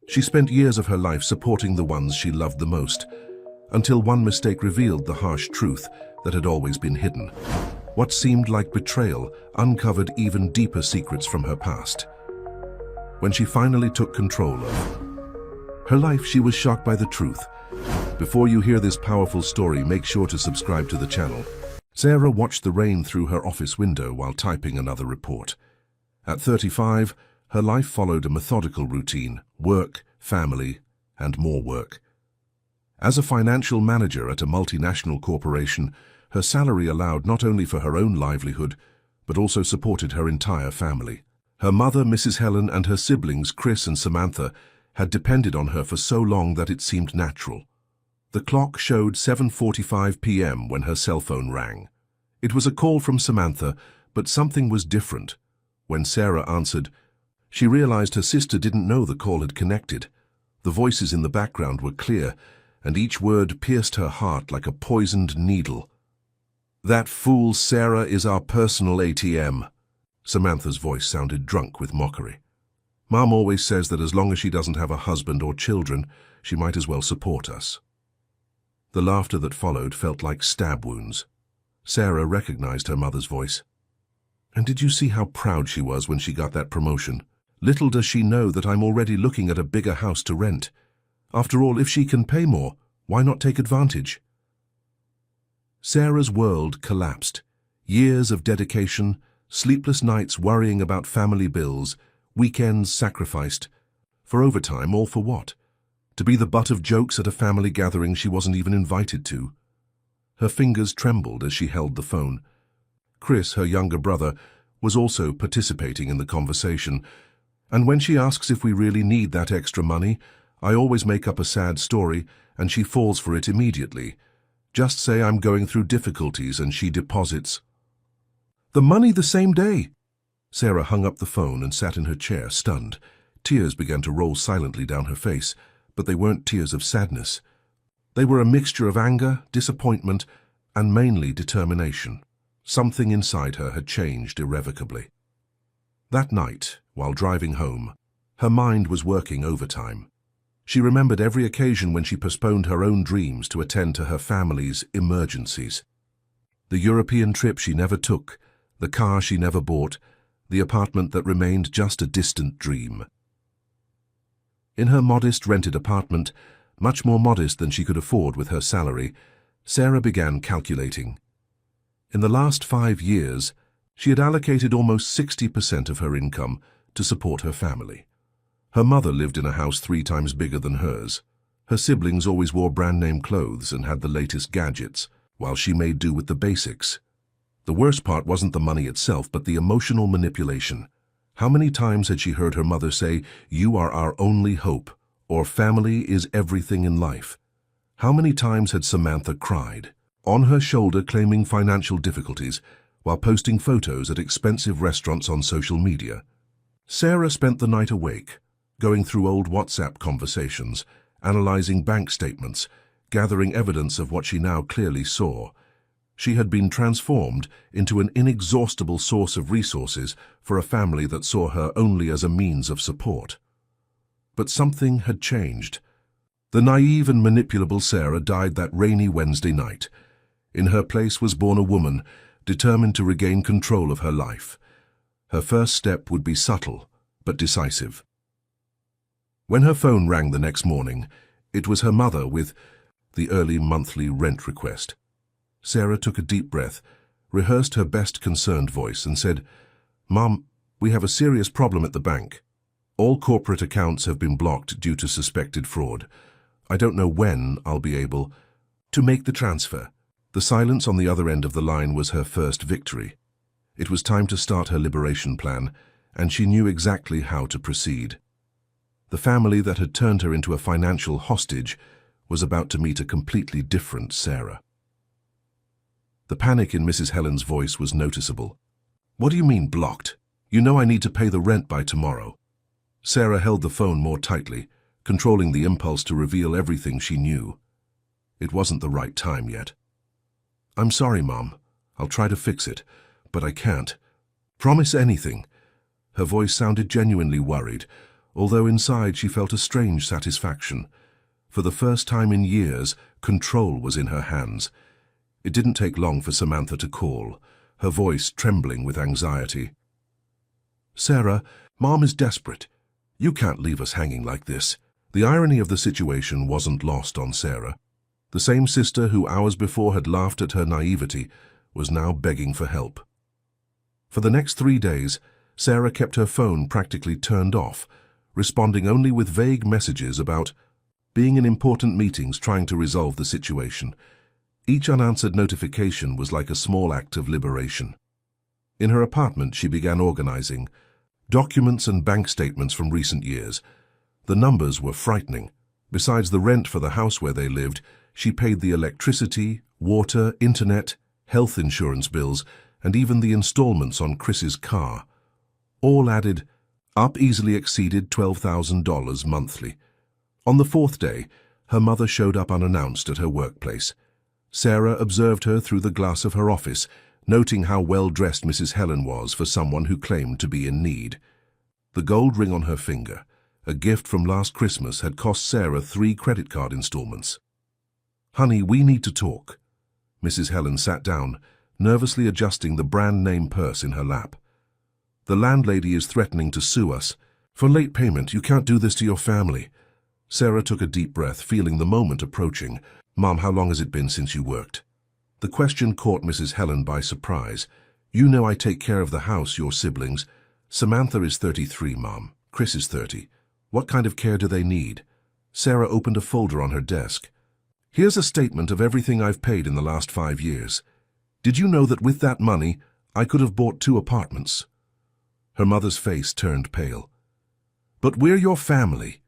She spent years of her life supporting the ones she loved the most, until one mistake revealed the harsh truth that had always been hidden. What seemed like betrayal uncovered even deeper secrets from her past. When she finally took control of her life, she was shocked by the truth. Before you hear this powerful story, make sure to subscribe to the channel. Sarah watched the rain through her office window while typing another report. At 35, her life followed a methodical routine: work, family, and more work. As a financial manager at a multinational corporation, her salary allowed not only for her own livelihood, but also supported her entire family. Her mother, Mrs. Helen, and her siblings, Chris and Samantha, had depended on her for so long that it seemed natural. The clock showed 7:45 p.m. when her cell phone rang. It was a call from Samantha, but something was different. When Sarah answered, she realized her sister didn't know the call had connected. The voices in the background were clear, and each word pierced her heart like a poisoned needle. "That fool Sarah is our personal ATM." Samantha's voice sounded drunk with mockery. "Mom always says that as long as she doesn't have a husband or children, she might as well support us." The laughter that followed felt like stab wounds. Sarah recognized her mother's voice. "And did you see how proud she was when she got that promotion? Little does she know that I'm already looking at a bigger house to rent. After all, if she can pay more, why not take advantage?" Sarah's world collapsed. Years of dedication, sleepless nights worrying about family bills, weekends sacrificed. For overtime, all for what? To be the butt of jokes at a family gathering she wasn't even invited to. Her fingers trembled as she held the phone. Chris, her younger brother, was also participating in the conversation. "And when she asks if we really need that extra money, I always make up a sad story and she falls for it immediately. Just say I'm going through difficulties and she deposits the money the same day." Sarah hung up the phone and sat in her chair, stunned. Tears began to roll silently down her face, but they weren't tears of sadness. They were a mixture of anger, disappointment, and mainly determination. Something inside her had changed irrevocably. That night, while driving home, her mind was working overtime. She remembered every occasion when she postponed her own dreams to attend to her family's emergencies. The European trip she never took, the car she never bought, the apartment that remained just a distant dream. In her modest rented apartment, much more modest than she could afford with her salary, Sarah began calculating. In the last 5 years, she had allocated almost 60% of her income to support her family. Her mother lived in a house 3 times bigger than hers. Her siblings always wore brand-name clothes and had the latest gadgets, while she made do with the basics. The worst part wasn't the money itself, but the emotional manipulation. How many times had she heard her mother say, "You are our only hope," or "Family is everything in life"? How many times had Samantha cried, on her shoulder claiming financial difficulties, while posting photos at expensive restaurants on social media? Sarah spent the night awake, going through old WhatsApp conversations, analyzing bank statements, gathering evidence of what she now clearly saw. She had been transformed into an inexhaustible source of resources for a family that saw her only as a means of support. But something had changed. The naive and manipulable Sarah died that rainy Wednesday night. In her place was born a woman, determined to regain control of her life. Her first step would be subtle, but decisive. When her phone rang the next morning, it was her mother with the early monthly rent request. Sarah took a deep breath, rehearsed her best concerned voice, and said, "Mom, we have a serious problem at the bank. All corporate accounts have been blocked due to suspected fraud. I don't know when I'll be able to make the transfer." The silence on the other end of the line was her first victory. It was time to start her liberation plan, and she knew exactly how to proceed. The family that had turned her into a financial hostage was about to meet a completely different Sarah. The panic in Mrs. Helen's voice was noticeable. "What do you mean blocked? You know I need to pay the rent by tomorrow." Sarah held the phone more tightly, controlling the impulse to reveal everything she knew. It wasn't the right time yet. "I'm sorry, Mom. I'll try to fix it, but I can't. Promise anything." Her voice sounded genuinely worried, although inside she felt a strange satisfaction. For the first time in years, control was in her hands. It didn't take long for Samantha to call, her voice trembling with anxiety. "Sarah, Mom is desperate. You can't leave us hanging like this." The irony of the situation wasn't lost on Sarah. The same sister who hours before had laughed at her naivety was now begging for help. For the next 3 days, Sarah kept her phone practically turned off, responding only with vague messages about being in important meetings trying to resolve the situation. Each unanswered notification was like a small act of liberation. In her apartment, she began organizing documents and bank statements from recent years. The numbers were frightening. Besides the rent for the house where they lived, she paid the electricity, water, internet, health insurance bills, and even the installments on Chris's car. All added up easily exceeded $12,000 monthly. On the 4th day, her mother showed up unannounced at her workplace. Sarah observed her through the glass of her office, noting how well-dressed Mrs. Helen was for someone who claimed to be in need. The gold ring on her finger, a gift from last Christmas, had cost Sarah 3 credit card installments. "Honey, we need to talk." Mrs. Helen sat down, nervously adjusting the brand-name purse in her lap. "The landlady is threatening to sue us. For late payment, you can't do this to your family." Sarah took a deep breath, feeling the moment approaching. "Mom, how long has it been since you worked?" The question caught Mrs. Helen by surprise. "You know I take care of the house, your siblings. Samantha is 33, Mom. Chris is 30. What kind of care do they need?" Sarah opened a folder on her desk. "Here's a statement of everything I've paid in the last 5 years. Did you know that with that money, I could have bought 2 apartments?" Her mother's face turned pale. "But we're your family.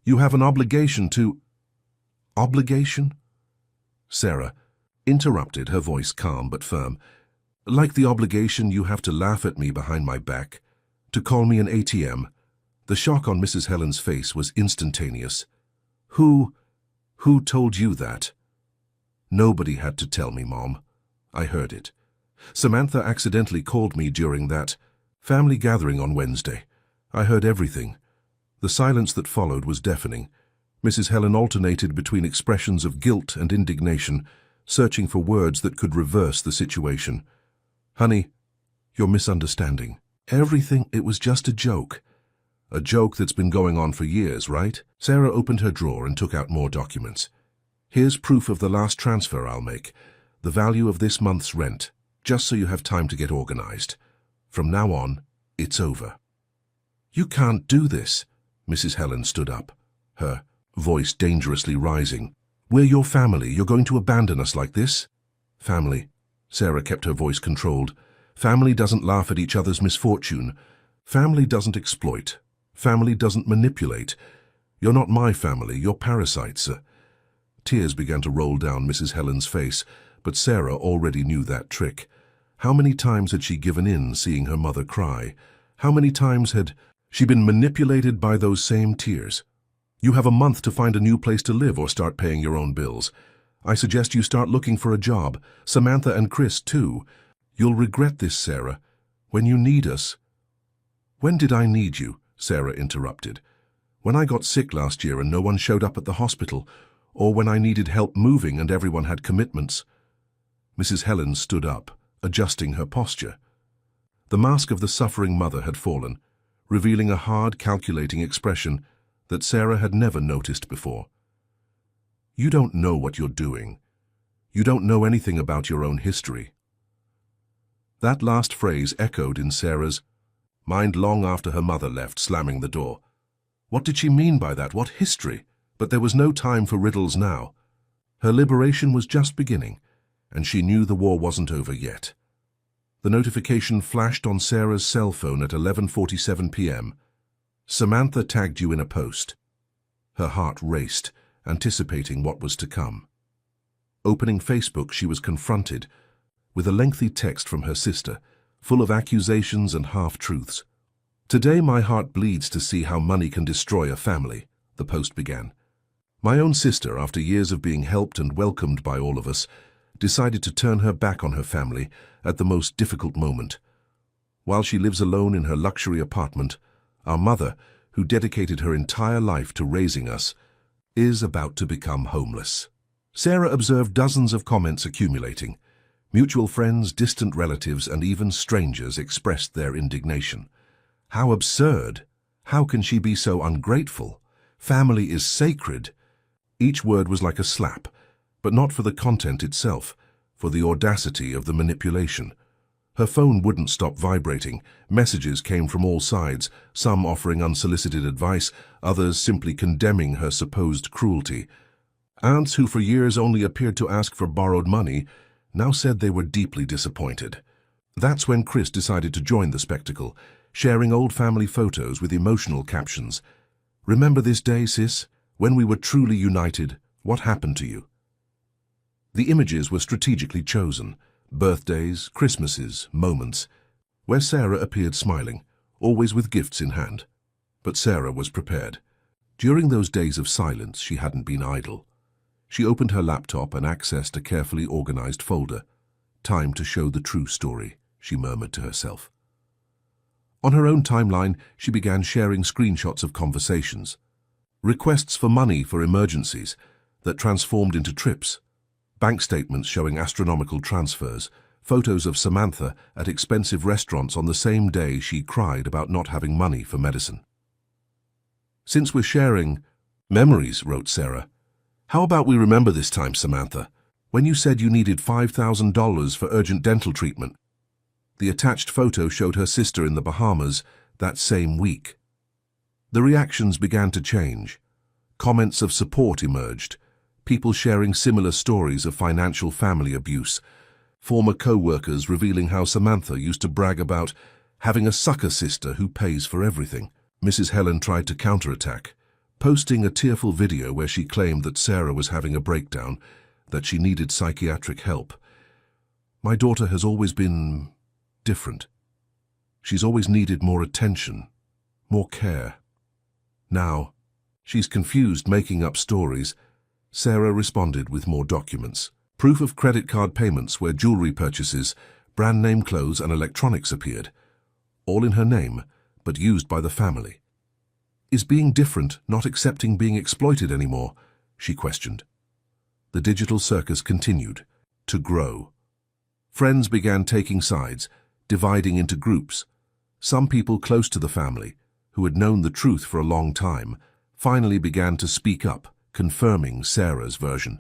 You have an obligation to—" "Obligation?" Sarah interrupted, her voice calm but firm. "Like the obligation you have to laugh at me behind my back, to call me an ATM." The shock on Mrs. Helen's face was instantaneous. Who told you that?" "Nobody had to tell me, Mom. I heard it. Samantha accidentally called me during that family gathering on Wednesday. I heard everything." The silence that followed was deafening. Mrs. Helen alternated between expressions of guilt and indignation, searching for words that could reverse the situation. "Honey, you're misunderstanding. Everything, it was just a joke." "A joke that's been going on for years, right?" Sarah opened her drawer and took out more documents. "Here's proof of the last transfer I'll make, the value of this month's rent, just so you have time to get organized. From now on, it's over." "You can't do this." Mrs. Helen stood up, her voice dangerously rising. "We're your family. You're going to abandon us like this?" "Family." Sarah kept her voice controlled. "Family doesn't laugh at each other's misfortune. Family doesn't exploit. Family doesn't manipulate. You're not my family. You're parasites." Tears began to roll down Mrs. Helen's face, but Sarah already knew that trick. How many times had she given in, seeing her mother cry? How many times had she been manipulated by those same tears? "You have a month to find a new place to live or start paying your own bills. I suggest you start looking for a job. Samantha and Chris, too. You'll regret this, Sarah. When you need us." "When did I need you?" Sarah interrupted. "When I got sick last year and no one showed up at the hospital, or when I needed help moving and everyone had commitments." Mrs. Helen stood up, adjusting her posture. The mask of the suffering mother had fallen, revealing a hard, calculating expression that Sarah had never noticed before. "You don't know what you're doing. You don't know anything about your own history." That last phrase echoed in Sarah's mind long after her mother left, slamming the door. What did she mean by that? What history? But there was no time for riddles now. Her liberation was just beginning, and she knew the war wasn't over yet. The notification flashed on Sarah's cell phone at 11:47 p.m. "Samantha tagged you in a post." Her heart raced, anticipating what was to come. Opening Facebook, she was confronted with a lengthy text from her sister, full of accusations and half-truths. "Today my heart bleeds to see how money can destroy a family," the post began. "My own sister, after years of being helped and welcomed by all of us, decided to turn her back on her family at the most difficult moment. While she lives alone in her luxury apartment, our mother, who dedicated her entire life to raising us, is about to become homeless. Sarah observed dozens of comments accumulating. Mutual friends, distant relatives, and even strangers expressed their indignation. How absurd! How can she be so ungrateful? Family is sacred. Each word was like a slap, but not for the content itself, for the audacity of the manipulation. Her phone wouldn't stop vibrating. Messages came from all sides, some offering unsolicited advice, others simply condemning her supposed cruelty. Aunts who for years only appeared to ask for borrowed money now said they were deeply disappointed. That's when Chris decided to join the spectacle, sharing old family photos with emotional captions. "Remember this day, sis? When we were truly united, what happened to you?" The images were strategically chosen. Birthdays, Christmases, moments, where Sarah appeared smiling, always with gifts in hand. But Sarah was prepared. During those days of silence, she hadn't been idle. She opened her laptop and accessed a carefully organized folder. "Time to show the true story," she murmured to herself. On her own timeline, she began sharing screenshots of conversations, requests for money for emergencies that transformed into trips, bank statements showing astronomical transfers, photos of Samantha at expensive restaurants on the same day she cried about not having money for medicine. "Since we're sharing memories," wrote Sarah, "how about we remember this time, Samantha, when you said you needed $5,000 for urgent dental treatment?" The attached photo showed her sister in the Bahamas that same week. The reactions began to change. Comments of support emerged, people sharing similar stories of financial family abuse, former co-workers revealing how Samantha used to brag about having a sucker sister who pays for everything. Mrs. Helen tried to counterattack, posting a tearful video where she claimed that Sarah was having a breakdown, that she needed psychiatric help. "My daughter has always been different. She's always needed more attention, more care. Now, she's confused, making up stories." Sarah responded with more documents. Proof of credit card payments where jewelry purchases, brand name clothes and electronics appeared. All in her name, but used by the family. "Is being different not accepting being exploited anymore?" she questioned. The digital circus continued to grow. Friends began taking sides, dividing into groups. Some people close to the family, who had known the truth for a long time, finally began to speak up, confirming Sarah's version.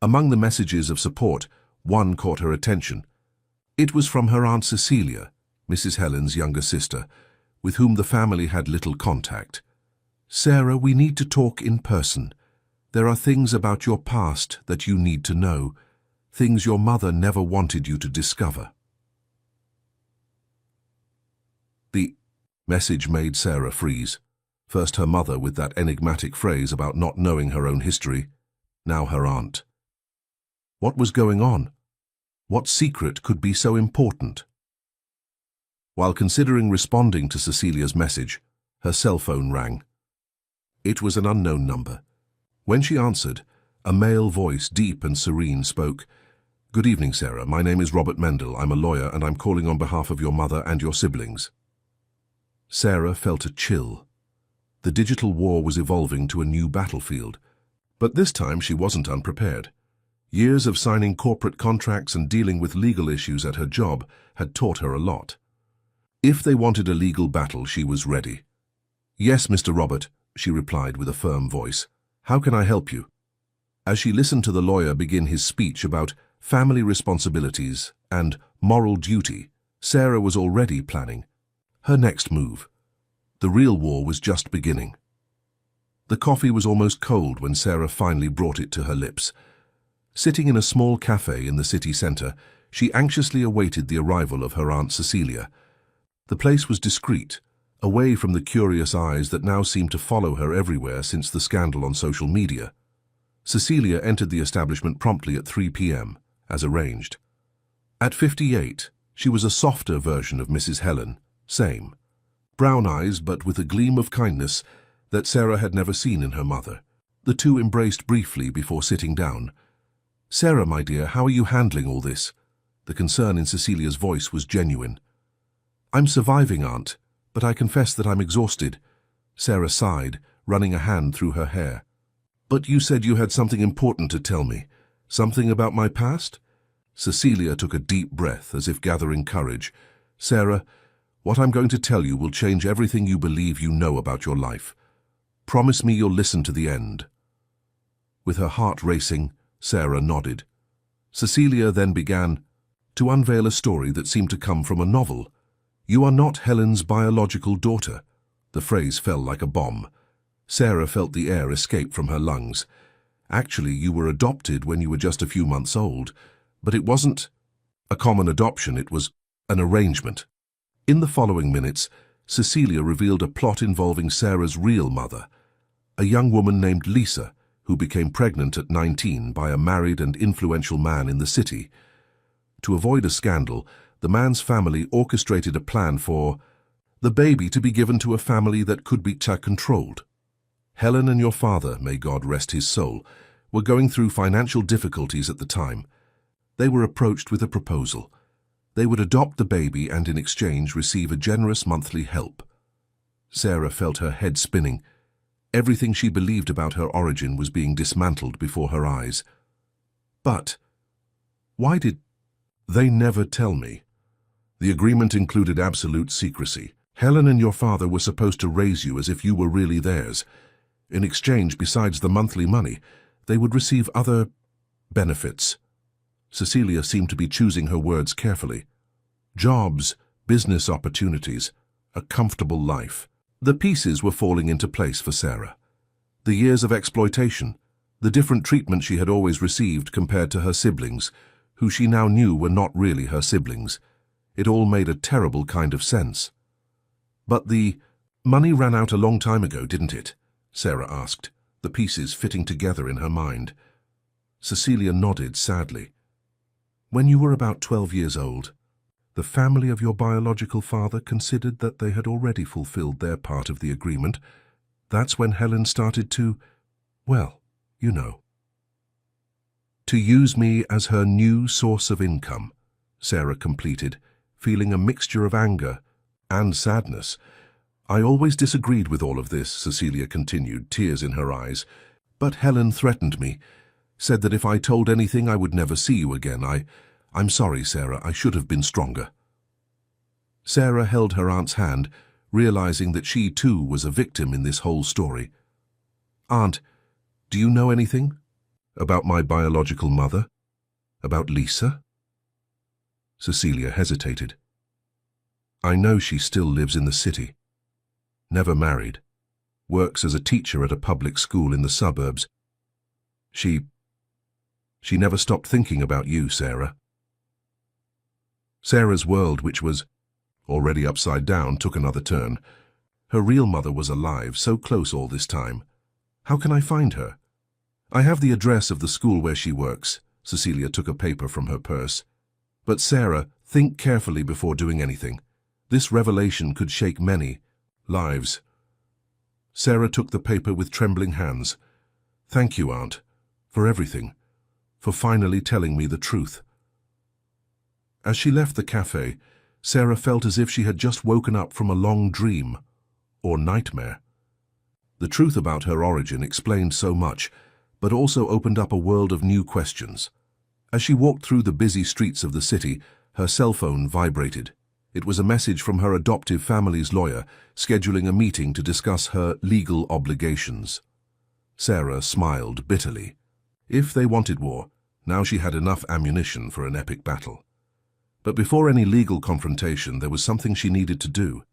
Among the messages of support, one caught her attention. It was from her Aunt Cecilia, Mrs. Helen's younger sister, with whom the family had little contact. "Sarah, we need to talk in person. There are things about your past that you need to know, things your mother never wanted you to discover." The message made Sarah freeze. First her mother with that enigmatic phrase about not knowing her own history, now her aunt. What was going on? What secret could be so important? While considering responding to Cecilia's message, her cell phone rang. It was an unknown number. When she answered, a male voice, deep and serene, spoke. "Good evening, Sarah. My name is Robert Mendel. I'm a lawyer and I'm calling on behalf of your mother and your siblings." Sarah felt a chill. The digital war was evolving to a new battlefield. But this time she wasn't unprepared. Years of signing corporate contracts and dealing with legal issues at her job had taught her a lot. If they wanted a legal battle, she was ready. "Yes, Mr. Robert," she replied with a firm voice. "How can I help you?" As she listened to the lawyer begin his speech about family responsibilities and moral duty, Sarah was already planning her next move. The real war was just beginning. The coffee was almost cold when Sarah finally brought it to her lips. Sitting in a small cafe in the city centre, she anxiously awaited the arrival of her Aunt Cecilia. The place was discreet, away from the curious eyes that now seemed to follow her everywhere since the scandal on social media. Cecilia entered the establishment promptly at 3 p.m., as arranged. At 58, she was a softer version of Mrs. Helen, same. Brown eyes, but with a gleam of kindness that Sarah had never seen in her mother. The two embraced briefly before sitting down. "Sarah, my dear, how are you handling all this?" The concern in Cecilia's voice was genuine. "I'm surviving, Aunt, but I confess that I'm exhausted." Sarah sighed, running a hand through her hair. But you said you had something important to tell me. Something about my past? Cecilia took a deep breath, as if gathering courage. Sarah, what I'm going to tell you will change everything you believe you know about your life. Promise me you'll listen to the end. With her heart racing, Sarah nodded. Cecilia then began to unveil a story that seemed to come from a novel. You are not Helen's biological daughter. The phrase fell like a bomb. Sarah felt the air escape from her lungs. Actually, you were adopted when you were just a few months old, but it wasn't a common adoption, it was an arrangement. In the following minutes, Cecilia revealed a plot involving Sarah's real mother, a young woman named Lisa, who became pregnant at 19 by a married and influential man in the city. To avoid a scandal, the man's family orchestrated a plan for the baby to be given to a family that could be controlled. Helen and your father, may God rest his soul, were going through financial difficulties at the time. They were approached with a proposal. They would adopt the baby and in exchange receive a generous monthly help. Sarah felt her head spinning. Everything she believed about her origin was being dismantled before her eyes. But why did they never tell me? The agreement included absolute secrecy. Helen and your father were supposed to raise you as if you were really theirs. In exchange, besides the monthly money, they would receive other benefits. Cecilia seemed to be choosing her words carefully. Jobs, business opportunities, a comfortable life. The pieces were falling into place for Sarah. The years of exploitation, the different treatment she had always received compared to her siblings, who she now knew were not really her siblings. It all made a terrible kind of sense. But the money ran out a long time ago, didn't it? Sarah asked, the pieces fitting together in her mind. Cecilia nodded sadly. When you were about 12 years old, the family of your biological father considered that they had already fulfilled their part of the agreement. That's when Helen started to, well, you know. To use me as her new source of income, Sarah completed, feeling a mixture of anger and sadness. I always disagreed with all of this, Cecilia continued, tears in her eyes. But Helen threatened me, said that if I told anything I would never see you again. I'm sorry, Sarah, I should have been stronger. Sarah held her aunt's hand, realizing that she too was a victim in this whole story. Aunt, do you know anything about my biological mother? About Lisa? Cecilia hesitated. I know she still lives in the city. Never married. Works as a teacher at a public school in the suburbs. She never stopped thinking about you, Sarah. Sarah's world, which was already upside down, took another turn. Her real mother was alive, so close all this time. How can I find her? I have the address of the school where she works. Cecilia took a paper from her purse. But Sarah, think carefully before doing anything. This revelation could shake many lives. Sarah took the paper with trembling hands. Thank you, Aunt, for everything, for finally telling me the truth. As she left the cafe, Sarah felt as if she had just woken up from a long dream or nightmare. The truth about her origin explained so much, but also opened up a world of new questions. As she walked through the busy streets of the city, her cell phone vibrated. It was a message from her adoptive family's lawyer, scheduling a meeting to discuss her legal obligations. Sarah smiled bitterly. If they wanted war, now she had enough ammunition for an epic battle. But before any legal confrontation, there was something she needed to do.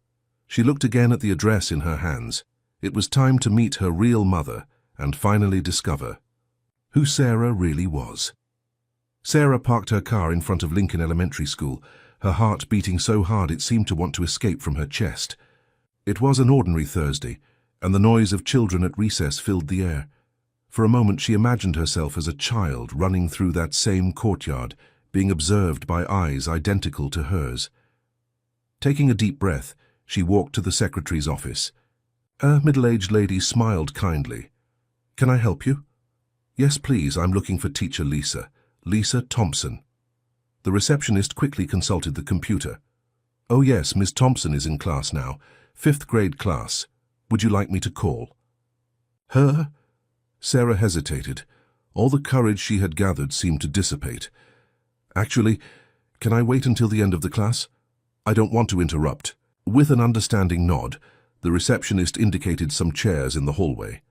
She looked again at the address in her hands. It was time to meet her real mother and finally discover who Sarah really was. Sarah parked her car in front of Lincoln Elementary School, her heart beating so hard it seemed to want to escape from her chest. It was an ordinary Thursday, and the noise of children at recess filled the air. For a moment she imagined herself as a child running through that same courtyard, being observed by eyes identical to hers. Taking a deep breath, she walked to the secretary's office. A middle-aged lady smiled kindly. Can I help you? Yes, please, I'm looking for teacher Lisa. Lisa Thompson. The receptionist quickly consulted the computer. Oh yes, Miss Thompson is in class now, 5th grade class. Would you like me to call?" "Her?" Sarah hesitated. All the courage she had gathered seemed to dissipate. "Actually, can I wait until the end of the class? I don't want to interrupt." With an understanding nod, the receptionist indicated some chairs in the hallway.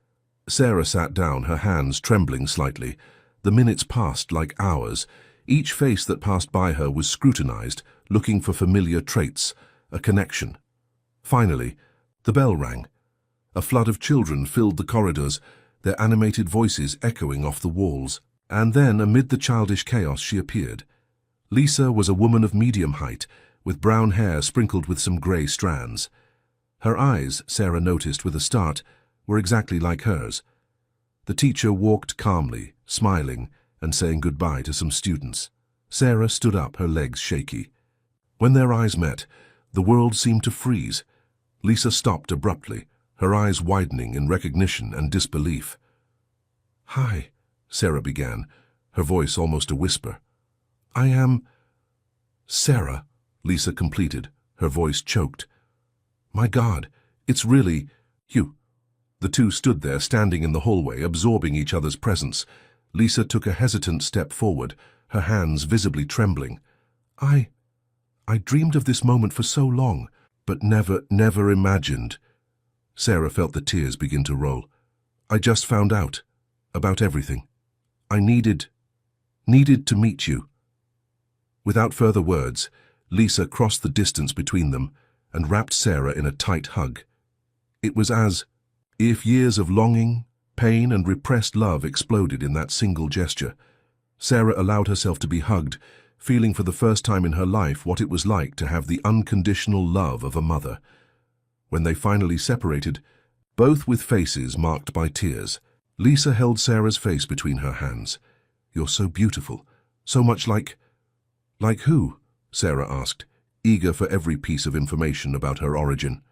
Sarah sat down, her hands trembling slightly. The minutes passed like hours. Each face that passed by her was scrutinized, looking for familiar traits, a connection. Finally, the bell rang. A flood of children filled the corridors, their animated voices echoing off the walls. And then, amid the childish chaos, she appeared. Lisa was a woman of medium height, with brown hair sprinkled with some grey strands. Her eyes, Sarah noticed with a start, were exactly like hers. The teacher walked calmly, smiling, and saying goodbye to some students. Sarah stood up, her legs shaky. When their eyes met, the world seemed to freeze. Lisa stopped abruptly, her eyes widening in recognition and disbelief. "Hi," Sarah began, her voice almost a whisper. "I am—" "Sarah," Lisa completed, her voice choked. "My God, it's really you." The two stood there, standing in the hallway, absorbing each other's presence. Lisa took a hesitant step forward, her hands visibly trembling. I dreamed of this moment for so long, but never imagined." Sarah felt the tears begin to roll. "I just found out about everything. I needed to meet you." Without further words, Lisa crossed the distance between them and wrapped Sarah in a tight hug. It was as if years of longing, pain, and repressed love exploded in that single gesture. Sarah allowed herself to be hugged, feeling for the first time in her life what it was like to have the unconditional love of a mother. When they finally separated, both with faces marked by tears, Lisa held Sarah's face between her hands. "You're so beautiful, so much like—" "Like who?" Sarah asked, eager for every piece of information about her origin.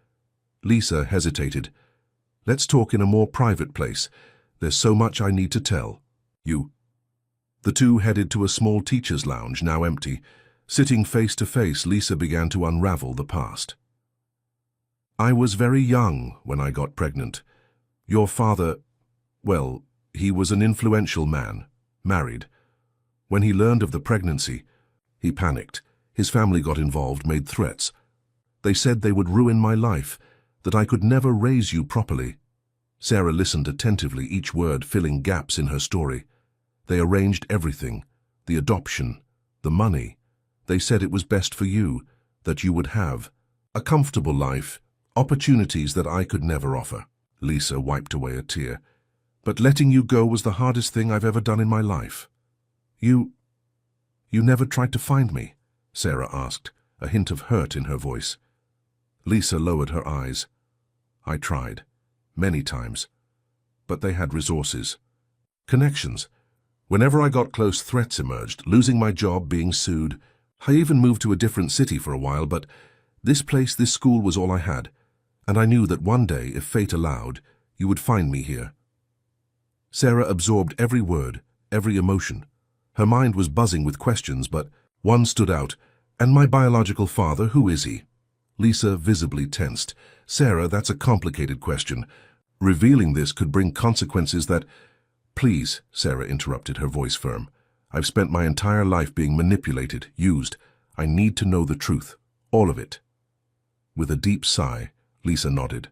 Lisa hesitated. "Let's talk in a more private place. There's so much I need to tell you." The two headed to a small teacher's lounge, now empty. Sitting face to face, Lisa began to unravel the past. "I was very young when I got pregnant. Your father, well, he was an influential man, married. When he learned of the pregnancy, he panicked. His family got involved, made threats. They said they would ruin my life, that I could never raise you properly." Sarah listened attentively, each word filling gaps in her story. "They arranged everything, the adoption, the money. They said it was best for you, that you would have a comfortable life, opportunities that I could never offer." Lisa wiped away a tear. "But letting you go was the hardest thing I've ever done in my life." You never tried to find me?" Sarah asked, a hint of hurt in her voice. Lisa lowered her eyes. "I tried, many times. But they had resources. Connections. Whenever I got close, threats emerged, losing my job, being sued. I even moved to a different city for a while, but this place, this school was all I had. And I knew that one day, if fate allowed, you would find me here." Sarah absorbed every word, every emotion. Her mind was buzzing with questions, but one stood out. "And my biological father, who is he?" Lisa visibly tensed. "Sarah, that's a complicated question. Revealing this could bring consequences that—" "Please," Sarah interrupted, her voice firm. "I've spent my entire life being manipulated, used. I need to know the truth, all of it." With a deep sigh, Lisa nodded.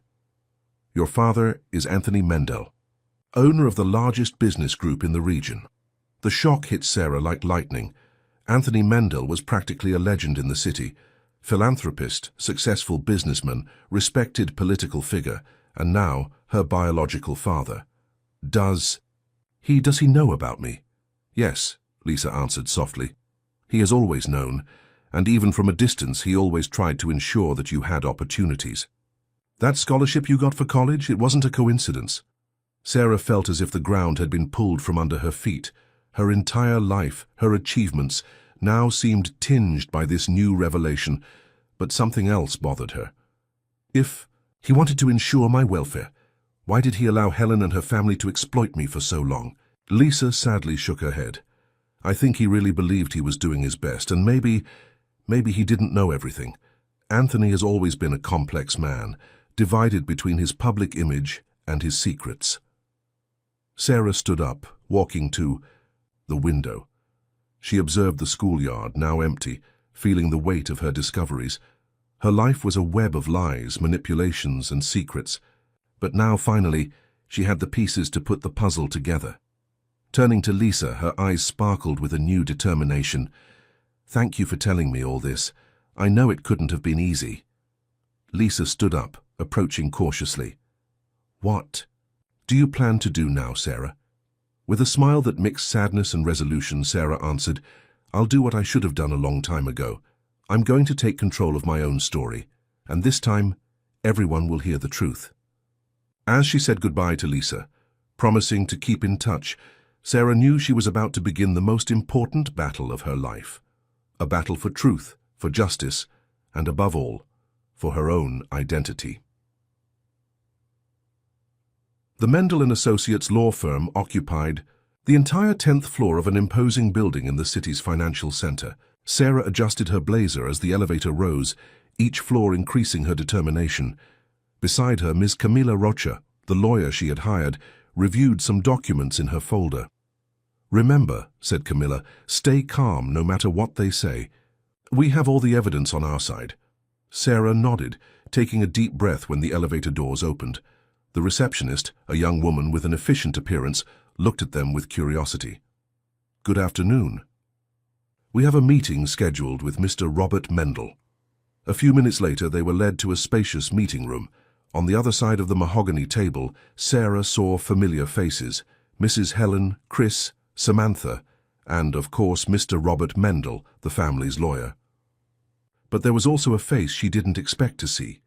"Your father is Anthony Mendel, owner of the largest business group in the region." The shock hit Sarah like lightning. Anthony Mendel was practically a legend in the city. Philanthropist, successful businessman, respected political figure, and now her biological father. Does he know about me?" "Yes," Lisa answered softly. "He has always known, and even from a distance he always tried to ensure that you had opportunities. That scholarship you got for college, it wasn't a coincidence." Sarah felt as if the ground had been pulled from under her feet. Her entire life, her achievements, now seemed tinged by this new revelation, but something else bothered her. "If he wanted to ensure my welfare, why did he allow Helen and her family to exploit me for so long?" Lisa sadly shook her head. "I think he really believed he was doing his best, and maybe he didn't know everything. Anthony has always been a complex man, divided between his public image and his secrets. Sarah stood up, walking to the window. She observed the schoolyard, now empty, feeling the weight of her discoveries. Her life was a web of lies, manipulations, and secrets, but now, finally, she had the pieces to put the puzzle together. Turning to Lisa, her eyes sparkled with a new determination. "Thank you for telling me all this. I know it couldn't have been easy." Lisa stood up, approaching cautiously. "What do you plan to do now, Sarah?" With a smile that mixed sadness and resolution, Sarah answered, "I'll do what I should have done a long time ago. I'm going to take control of my own story, and this time, everyone will hear the truth." As she said goodbye to Lisa, promising to keep in touch, Sarah knew she was about to begin the most important battle of her life. A battle for truth, for justice, and above all, for her own identity. The Mendel & Associates law firm occupied the entire 10th floor of an imposing building in the city's financial center. Sarah adjusted her blazer as the elevator rose, each floor increasing her determination. Beside her, Ms. Camila Rocha, the lawyer she had hired, reviewed some documents in her folder. "Remember," said Camilla, "stay calm no matter what they say. We have all the evidence on our side." Sarah nodded, taking a deep breath when the elevator doors opened. The receptionist, a young woman with an efficient appearance, looked at them with curiosity. "Good afternoon. We have a meeting scheduled with Mr. Robert Mendel." A few minutes later, they were led to a spacious meeting room. On the other side of the mahogany table, Sarah saw familiar faces: Mrs. Helen, Chris, Samantha, and, of course, Mr. Robert Mendel, the family's lawyer. But there was also a face she didn't expect to see: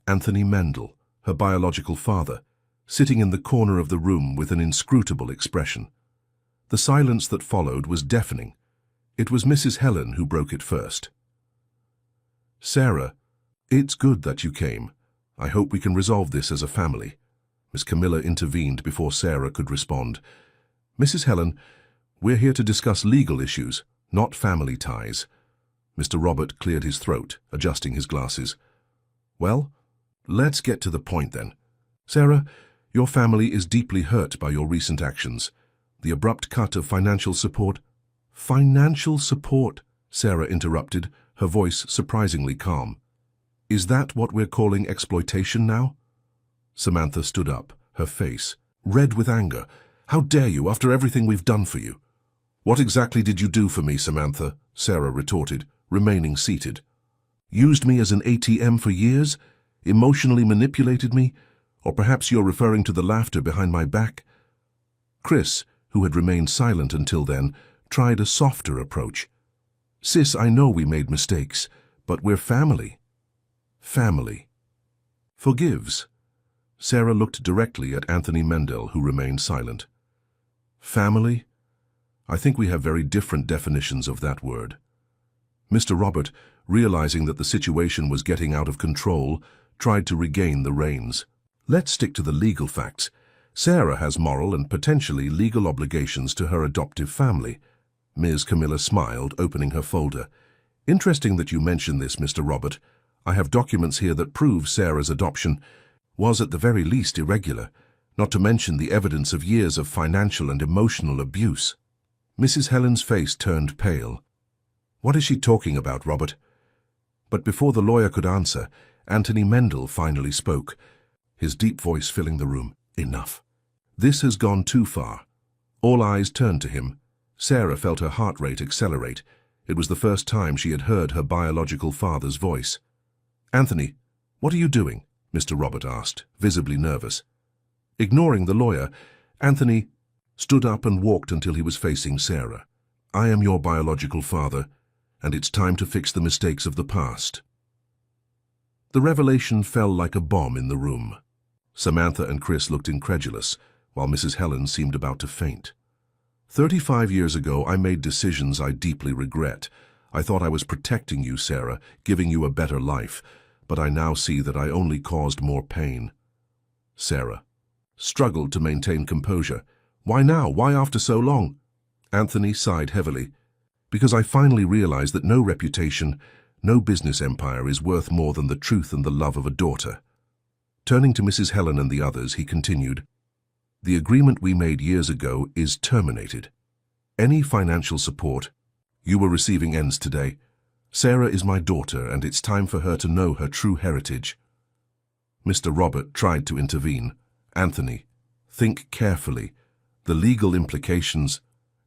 Anthony Mendel, her biological father, sitting in the corner of the room with an inscrutable expression. The silence that followed was deafening. It was Mrs. Helen who broke it first. "Sarah, it's good that you came. I hope we can resolve this as a family." Miss Camilla intervened before Sarah could respond. "Mrs. Helen, we're here to discuss legal issues, not family ties." Mr. Robert cleared his throat, adjusting his glasses. "Well, let's get to the point then. Sarah, your family is deeply hurt by your recent actions. The abrupt cut of financial support—" "Financial support," Sarah interrupted, her voice surprisingly calm. "Is that what we're calling exploitation now?" Samantha stood up, her face red with anger. "How dare you, after everything we've done for you?" "What exactly did you do for me, Samantha?" Sarah retorted, remaining seated. "Used me as an ATM for years? Emotionally manipulated me? Or perhaps you're referring to the laughter behind my back?" Chris, who had remained silent until then, tried a softer approach. "Sis, I know we made mistakes, but we're family." "Family." "Forgives." Sarah looked directly at Anthony Mendel, who remained silent. "Family? I think we have very different definitions of that word." Mr. Robert, realizing that the situation was getting out of control, tried to regain the reins. "Let's stick to the legal facts. Sarah has moral and potentially legal obligations to her adoptive family." Ms. Camilla smiled, opening her folder. "Interesting that you mention this, Mr. Robert. I have documents here that prove Sarah's adoption was at the very least irregular, not to mention the evidence of years of financial and emotional abuse." Mrs. Helen's face turned pale. "What is she talking about, Robert?" But before the lawyer could answer, Anthony Mendel finally spoke, his deep voice filling the room. "Enough. This has gone too far." All eyes turned to him. Sarah felt her heart rate accelerate. It was the first time she had heard her biological father's voice. "Anthony, what are you doing?" Mr. Robert asked, visibly nervous. Ignoring the lawyer, Anthony stood up and walked until he was facing Sarah. "I am your biological father, and it's time to fix the mistakes of the past." The revelation fell like a bomb in the room. Samantha and Chris looked incredulous, while Mrs. Helen seemed about to faint. 35 years ago, I made decisions I deeply regret. I thought I was protecting you, Sarah, giving you a better life, but I now see that I only caused more pain." Sarah struggled to maintain composure. "Why now? Why after so long?" Anthony sighed heavily. "Because I finally realized that no reputation, no business empire is worth more than the truth and the love of a daughter." Turning to Mrs. Helen and the others, he continued, "The agreement we made years ago is terminated. Any financial support you were receiving ends today. Sarah is my daughter, and it's time for her to know her true heritage." Mr. Robert tried to intervene. "Anthony, think carefully. The legal implications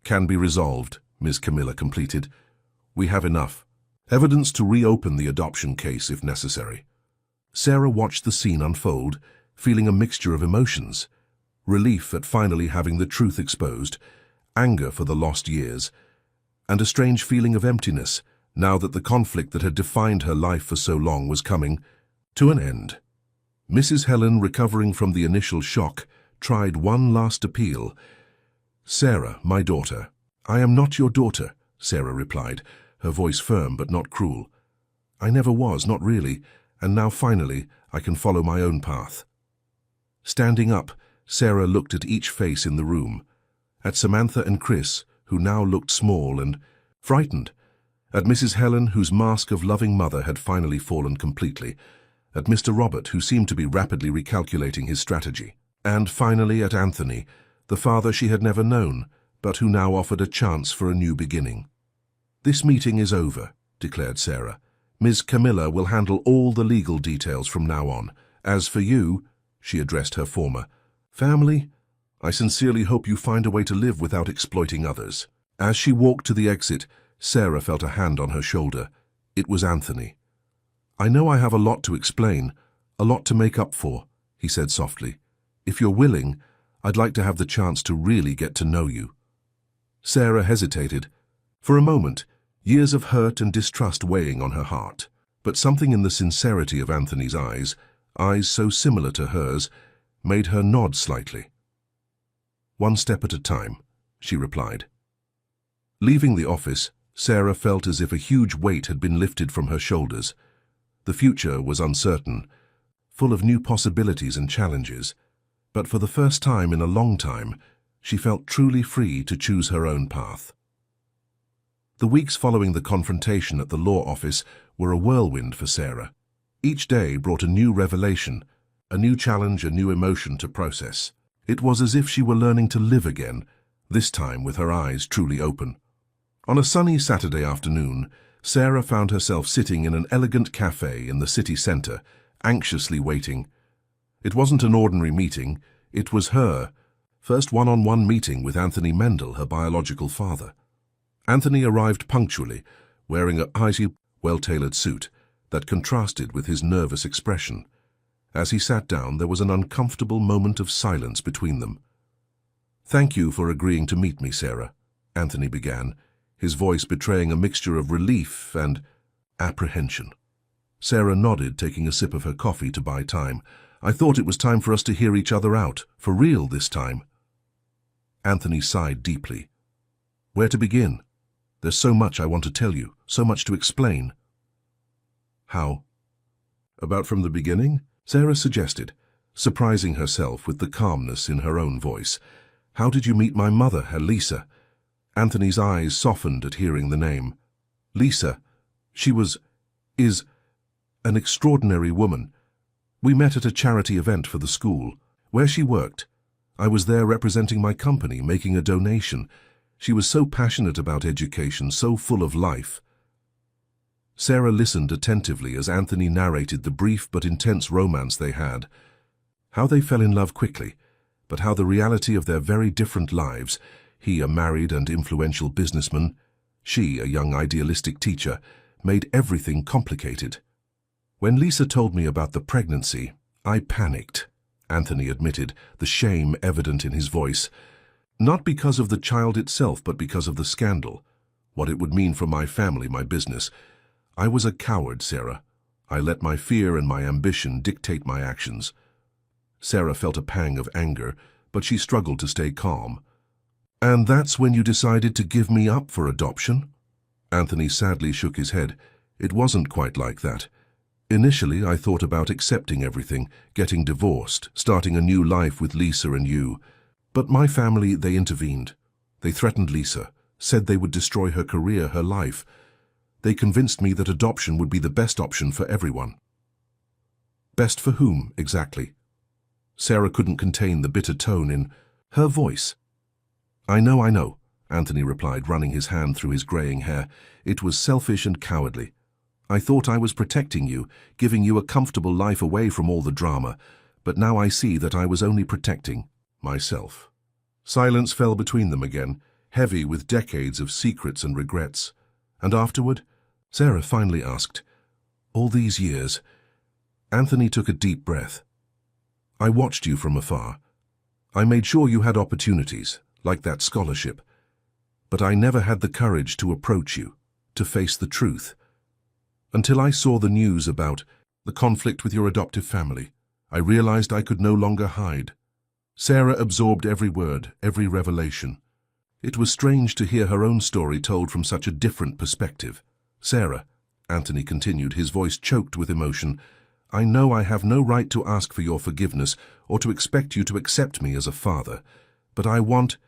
can be resolved," Ms. Camilla completed. "We have enough evidence to reopen the adoption case if necessary." Sarah watched the scene unfold, feeling a mixture of emotions: relief at finally having the truth exposed, anger for the lost years, and a strange feeling of emptiness now that the conflict that had defined her life for so long was coming to an end. Mrs. Helen, recovering from the initial shock, tried one last appeal. "Sarah, my daughter." "I am not your daughter," Sarah replied, her voice firm but not cruel. "I never was, not really, and now finally I can follow my own path." Standing up, Sarah looked at each face in the room, at Samantha and Chris, who now looked small and frightened, at Mrs. Helen, whose mask of loving mother had finally fallen completely, at Mr. Robert, who seemed to be rapidly recalculating his strategy, and finally at Anthony, the father she had never known, but who now offered a chance for a new beginning. "This meeting is over," declared Sarah. "Ms. Camilla will handle all the legal details from now on. As for you," she addressed her former family, "I sincerely hope you find a way to live without exploiting others." As she walked to the exit, Sarah felt a hand on her shoulder. It was Anthony. "I know I have a lot to explain, a lot to make up for," he said softly. "If you're willing, I'd like to have the chance to really get to know you." Sarah hesitated. For a moment, years of hurt and distrust weighing on her heart. But something in the sincerity of Anthony's eyes so similar to hers, made her nod slightly. "One step at a time," she replied. Leaving the office, Sarah felt as if a huge weight had been lifted from her shoulders. The future was uncertain, full of new possibilities and challenges, but for the first time in a long time, she felt truly free to choose her own path. The weeks following the confrontation at the law office were a whirlwind for Sarah. Each day brought a new revelation, a new challenge, a new emotion to process. It was as if she were learning to live again, this time with her eyes truly open. On a sunny Saturday afternoon, Sarah found herself sitting in an elegant cafe in the city centre, anxiously waiting. It wasn't an ordinary meeting, it was her first one-on-one meeting with Anthony Mendel, her biological father. Anthony arrived punctually, wearing a highly well-tailored suit that contrasted with his nervous expression. As he sat down, there was an uncomfortable moment of silence between them. "Thank you for agreeing to meet me, Sarah," Anthony began, his voice betraying a mixture of relief and apprehension. Sarah nodded, taking a sip of her coffee to buy time. "I thought it was time for us to hear each other out, for real this time." Anthony sighed deeply. "Where to begin? There's so much I want to tell you, so much to explain." "How? About from the beginning?" Sarah suggested, surprising herself with the calmness in her own voice. "How did you meet my mother, Lisa?" Anthony's eyes softened at hearing the name. "Lisa, is an extraordinary woman. We met at a charity event for the school, where she worked. I was there representing my company, making a donation. She was so passionate about education, so full of life." Sarah listened attentively as Anthony narrated the brief but intense romance they had, how they fell in love quickly, but how the reality of their very different lives, he a married and influential businessman, she a young idealistic teacher, made everything complicated. "When Lisa told me about the pregnancy, I panicked," Anthony admitted, the shame evident in his voice. "Not because of the child itself, but because of the scandal, what it would mean for my family, my business. I was a coward, Sarah. I let my fear and my ambition dictate my actions." Sarah felt a pang of anger, but she struggled to stay calm. "And that's when you decided to give me up for adoption?" Anthony sadly shook his head. "It wasn't quite like that. Initially, I thought about accepting everything, getting divorced, starting a new life with Lisa and you. But my family, they intervened. They threatened Lisa, said they would destroy her career, her life. They convinced me that adoption would be the best option for everyone." Best for whom, exactly? Sarah couldn't contain the bitter tone in her voice. I know, Anthony replied, running his hand through his graying hair. It was selfish and cowardly. I thought I was protecting you, giving you a comfortable life away from all the drama, but now I see that I was only protecting myself. Silence fell between them again, heavy with decades of secrets and regrets. And afterward, Sarah finally asked, all these years? Anthony took a deep breath. I watched you from afar. I made sure you had opportunities, like that scholarship. But I never had the courage to approach you, to face the truth. Until I saw the news about the conflict with your adoptive family, I realized I could no longer hide. Sarah absorbed every word, every revelation. It was strange to hear her own story told from such a different perspective. Sarah, Anthony continued, his voice choked with emotion, I know I have no right to ask for your forgiveness or to expect you to accept me as a father, but I want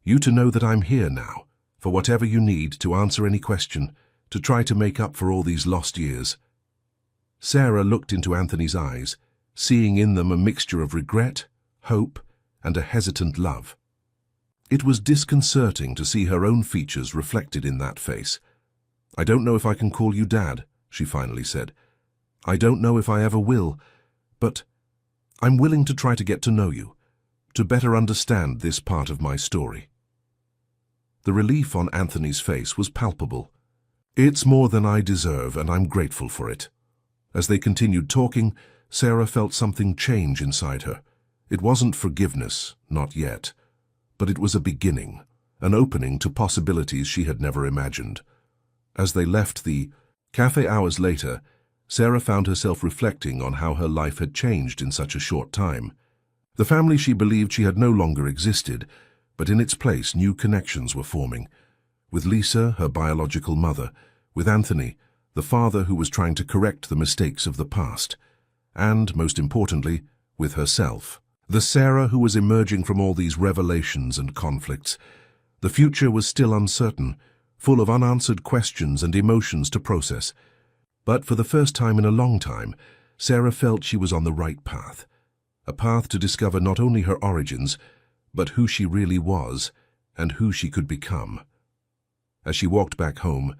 you to know that I'm here now, for whatever you need, to answer any question, to try to make up for all these lost years. Sarah looked into Anthony's eyes, seeing in them a mixture of regret, hope, and a hesitant love. It was disconcerting to see her own features reflected in that face. I don't know if I can call you Dad, she finally said. I don't know if I ever will, but I'm willing to try to get to know you, to better understand this part of my story. The relief on Anthony's face was palpable. It's more than I deserve, and I'm grateful for it. As they continued talking, Sarah felt something change inside her. It wasn't forgiveness, not yet, but it was a beginning, an opening to possibilities she had never imagined. As they left the cafe hours later, Sarah found herself reflecting on how her life had changed in such a short time. The family she believed she had no longer existed, but in its place new connections were forming. With Lisa, her biological mother, with Anthony, the father who was trying to correct the mistakes of the past, and, most importantly, with herself, the Sarah who was emerging from all these revelations and conflicts. The future was still uncertain, full of unanswered questions and emotions to process. But for the first time in a long time, Sarah felt she was on the right path, a path to discover not only her origins, but who she really was and who she could become. As she walked back home,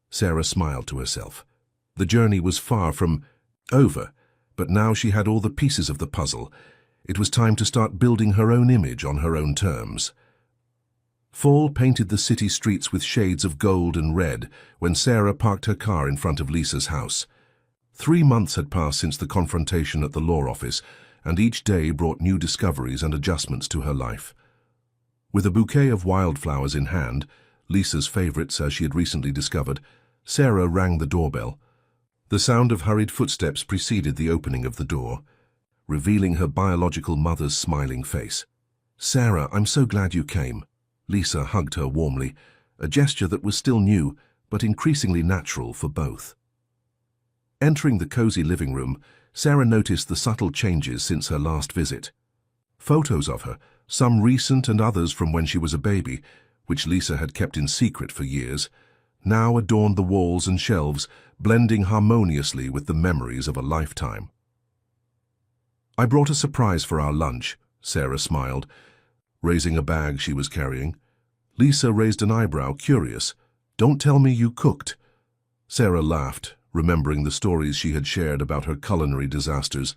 Sarah smiled to herself. The journey was far from over, but now she had all the pieces of the puzzle. It was time to start building her own image on her own terms. Fall painted the city streets with shades of gold and red when Sarah parked her car in front of Lisa's house. 3 months had passed since the confrontation at the law office, and each day brought new discoveries and adjustments to her life. With a bouquet of wildflowers in hand, Lisa's favorites as she had recently discovered, Sarah rang the doorbell. The sound of hurried footsteps preceded the opening of the door, revealing her biological mother's smiling face. Sarah, I'm so glad you came. Lisa hugged her warmly, a gesture that was still new, but increasingly natural for both. Entering the cozy living room, Sarah noticed the subtle changes since her last visit. Photos of her, some recent and others from when she was a baby, which Lisa had kept in secret for years, now adorned the walls and shelves, blending harmoniously with the memories of a lifetime. I brought a surprise for our lunch, Sarah smiled, raising a bag she was carrying. Lisa raised an eyebrow, curious. Don't tell me you cooked. Sarah laughed, remembering the stories she had shared about her culinary disasters.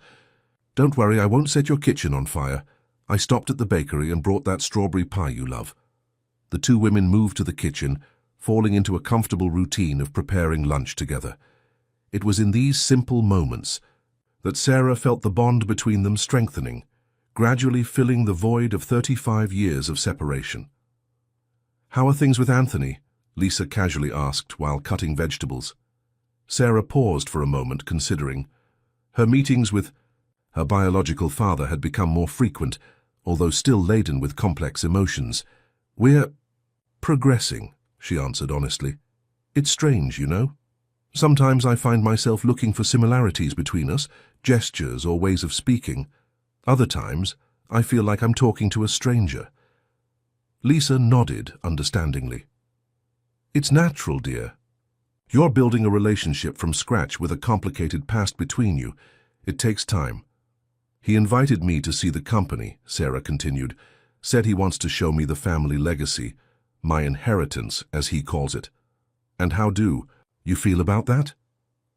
Don't worry, I won't set your kitchen on fire. I stopped at the bakery and brought that strawberry pie you love. The two women moved to the kitchen, falling into a comfortable routine of preparing lunch together. It was in these simple moments that Sarah felt the bond between them strengthening, gradually filling the void of 35 years of separation. How are things with Anthony? Lisa casually asked while cutting vegetables. Sarah paused for a moment, considering. Her meetings with her biological father had become more frequent, although still laden with complex emotions. We're progressing, she answered honestly. It's strange, you know. Sometimes I find myself looking for similarities between us, gestures or ways of speaking. Other times, I feel like I'm talking to a stranger. Lisa nodded understandingly. It's natural, dear. You're building a relationship from scratch with a complicated past between you. It takes time. He invited me to see the company, Sarah continued, said he wants to show me the family legacy, my inheritance, as he calls it. And how do you feel about that?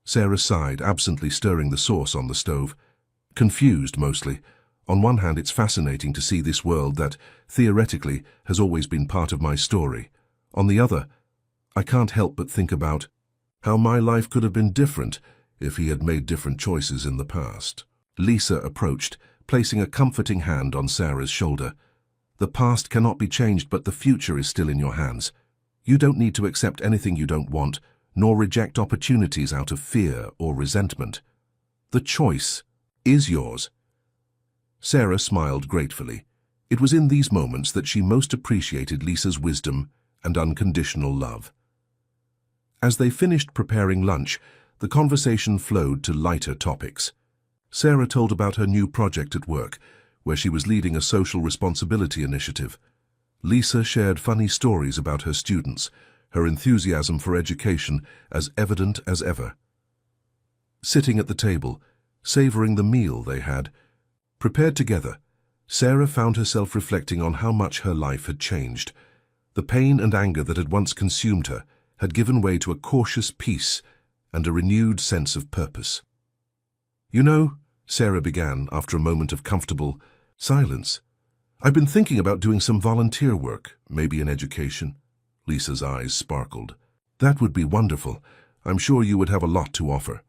Sarah sighed, absently stirring the sauce on the stove. Confused, mostly. On one hand, it's fascinating to see this world that, theoretically, has always been part of my story. On the other, I can't help but think about how my life could have been different if he had made different choices in the past. Lisa approached, placing a comforting hand on Sarah's shoulder. The past cannot be changed, but the future is still in your hands. You don't need to accept anything you don't want, nor reject opportunities out of fear or resentment. The choice is yours. Sarah smiled gratefully. It was in these moments that she most appreciated Lisa's wisdom and unconditional love. As they finished preparing lunch, the conversation flowed to lighter topics. Sarah told about her new project at work, where she was leading a social responsibility initiative. Lisa shared funny stories about her students, her enthusiasm for education as evident as ever. Sitting at the table, savoring the meal they had prepared together, Sarah found herself reflecting on how much her life had changed. The pain and anger that had once consumed her had given way to a cautious peace and a renewed sense of purpose. "You know," Sarah began after a moment of comfortable silence, "I've been thinking about doing some volunteer work, maybe in education." Lisa's eyes sparkled. "That would be wonderful. I'm sure you would have a lot to offer."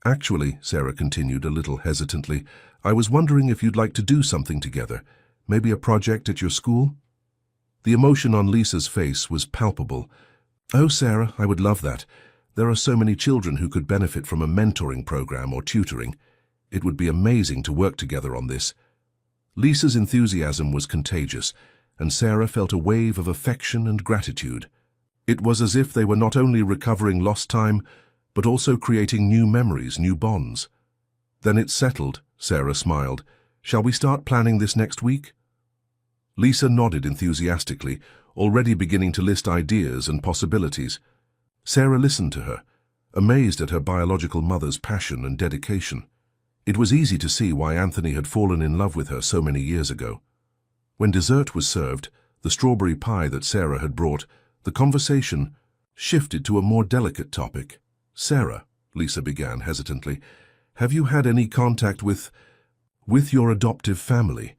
"Actually," Sarah continued a little hesitantly, "I was wondering if you'd like to do something together, maybe a project at your school?" The emotion on Lisa's face was palpable. "Oh, Sarah, I would love that. There are so many children who could benefit from a mentoring program or tutoring. It would be amazing to work together on this." Lisa's enthusiasm was contagious, and Sarah felt a wave of affection and gratitude. It was as if they were not only recovering lost time, but also creating new memories, new bonds. "Then it's settled," Sarah smiled. "Shall we start planning this next week?" Lisa nodded enthusiastically, already beginning to list ideas and possibilities. Sarah listened to her, amazed at her biological mother's passion and dedication. It was easy to see why Anthony had fallen in love with her so many years ago. When dessert was served, the strawberry pie that Sarah had brought, the conversation shifted to a more delicate topic. "Sarah," Lisa began hesitantly, "have you had any contact with your adoptive family?"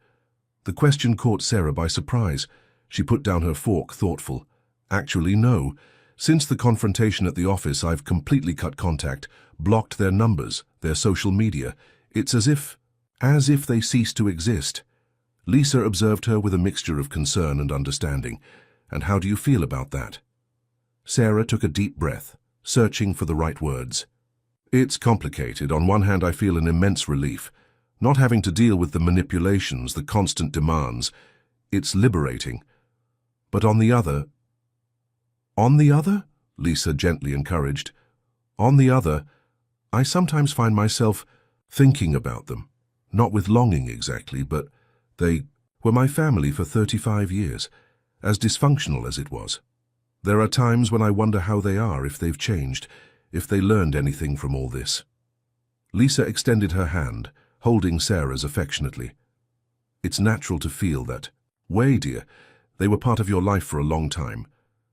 The question caught Sarah by surprise. She put down her fork, thoughtful. "Actually, no. Since the confrontation at the office, I've completely cut contact, blocked their numbers, their social media. It's as if they ceased to exist." Lisa observed her with a mixture of concern and understanding. "And how do you feel about that?" Sarah took a deep breath, searching for the right words. "It's complicated. On one hand, I feel an immense relief. Not having to deal with the manipulations, the constant demands. It's liberating. But on the other..." "On the other?" Lisa gently encouraged. "On the other, I sometimes find myself thinking about them. Not with longing exactly, but they were my family for 35 years, as dysfunctional as it was. There are times when I wonder how they are, if they've changed, if they learned anything from all this." Lisa extended her hand, holding Sarah's affectionately. "It's natural to feel that way, dear. They were part of your life for a long time.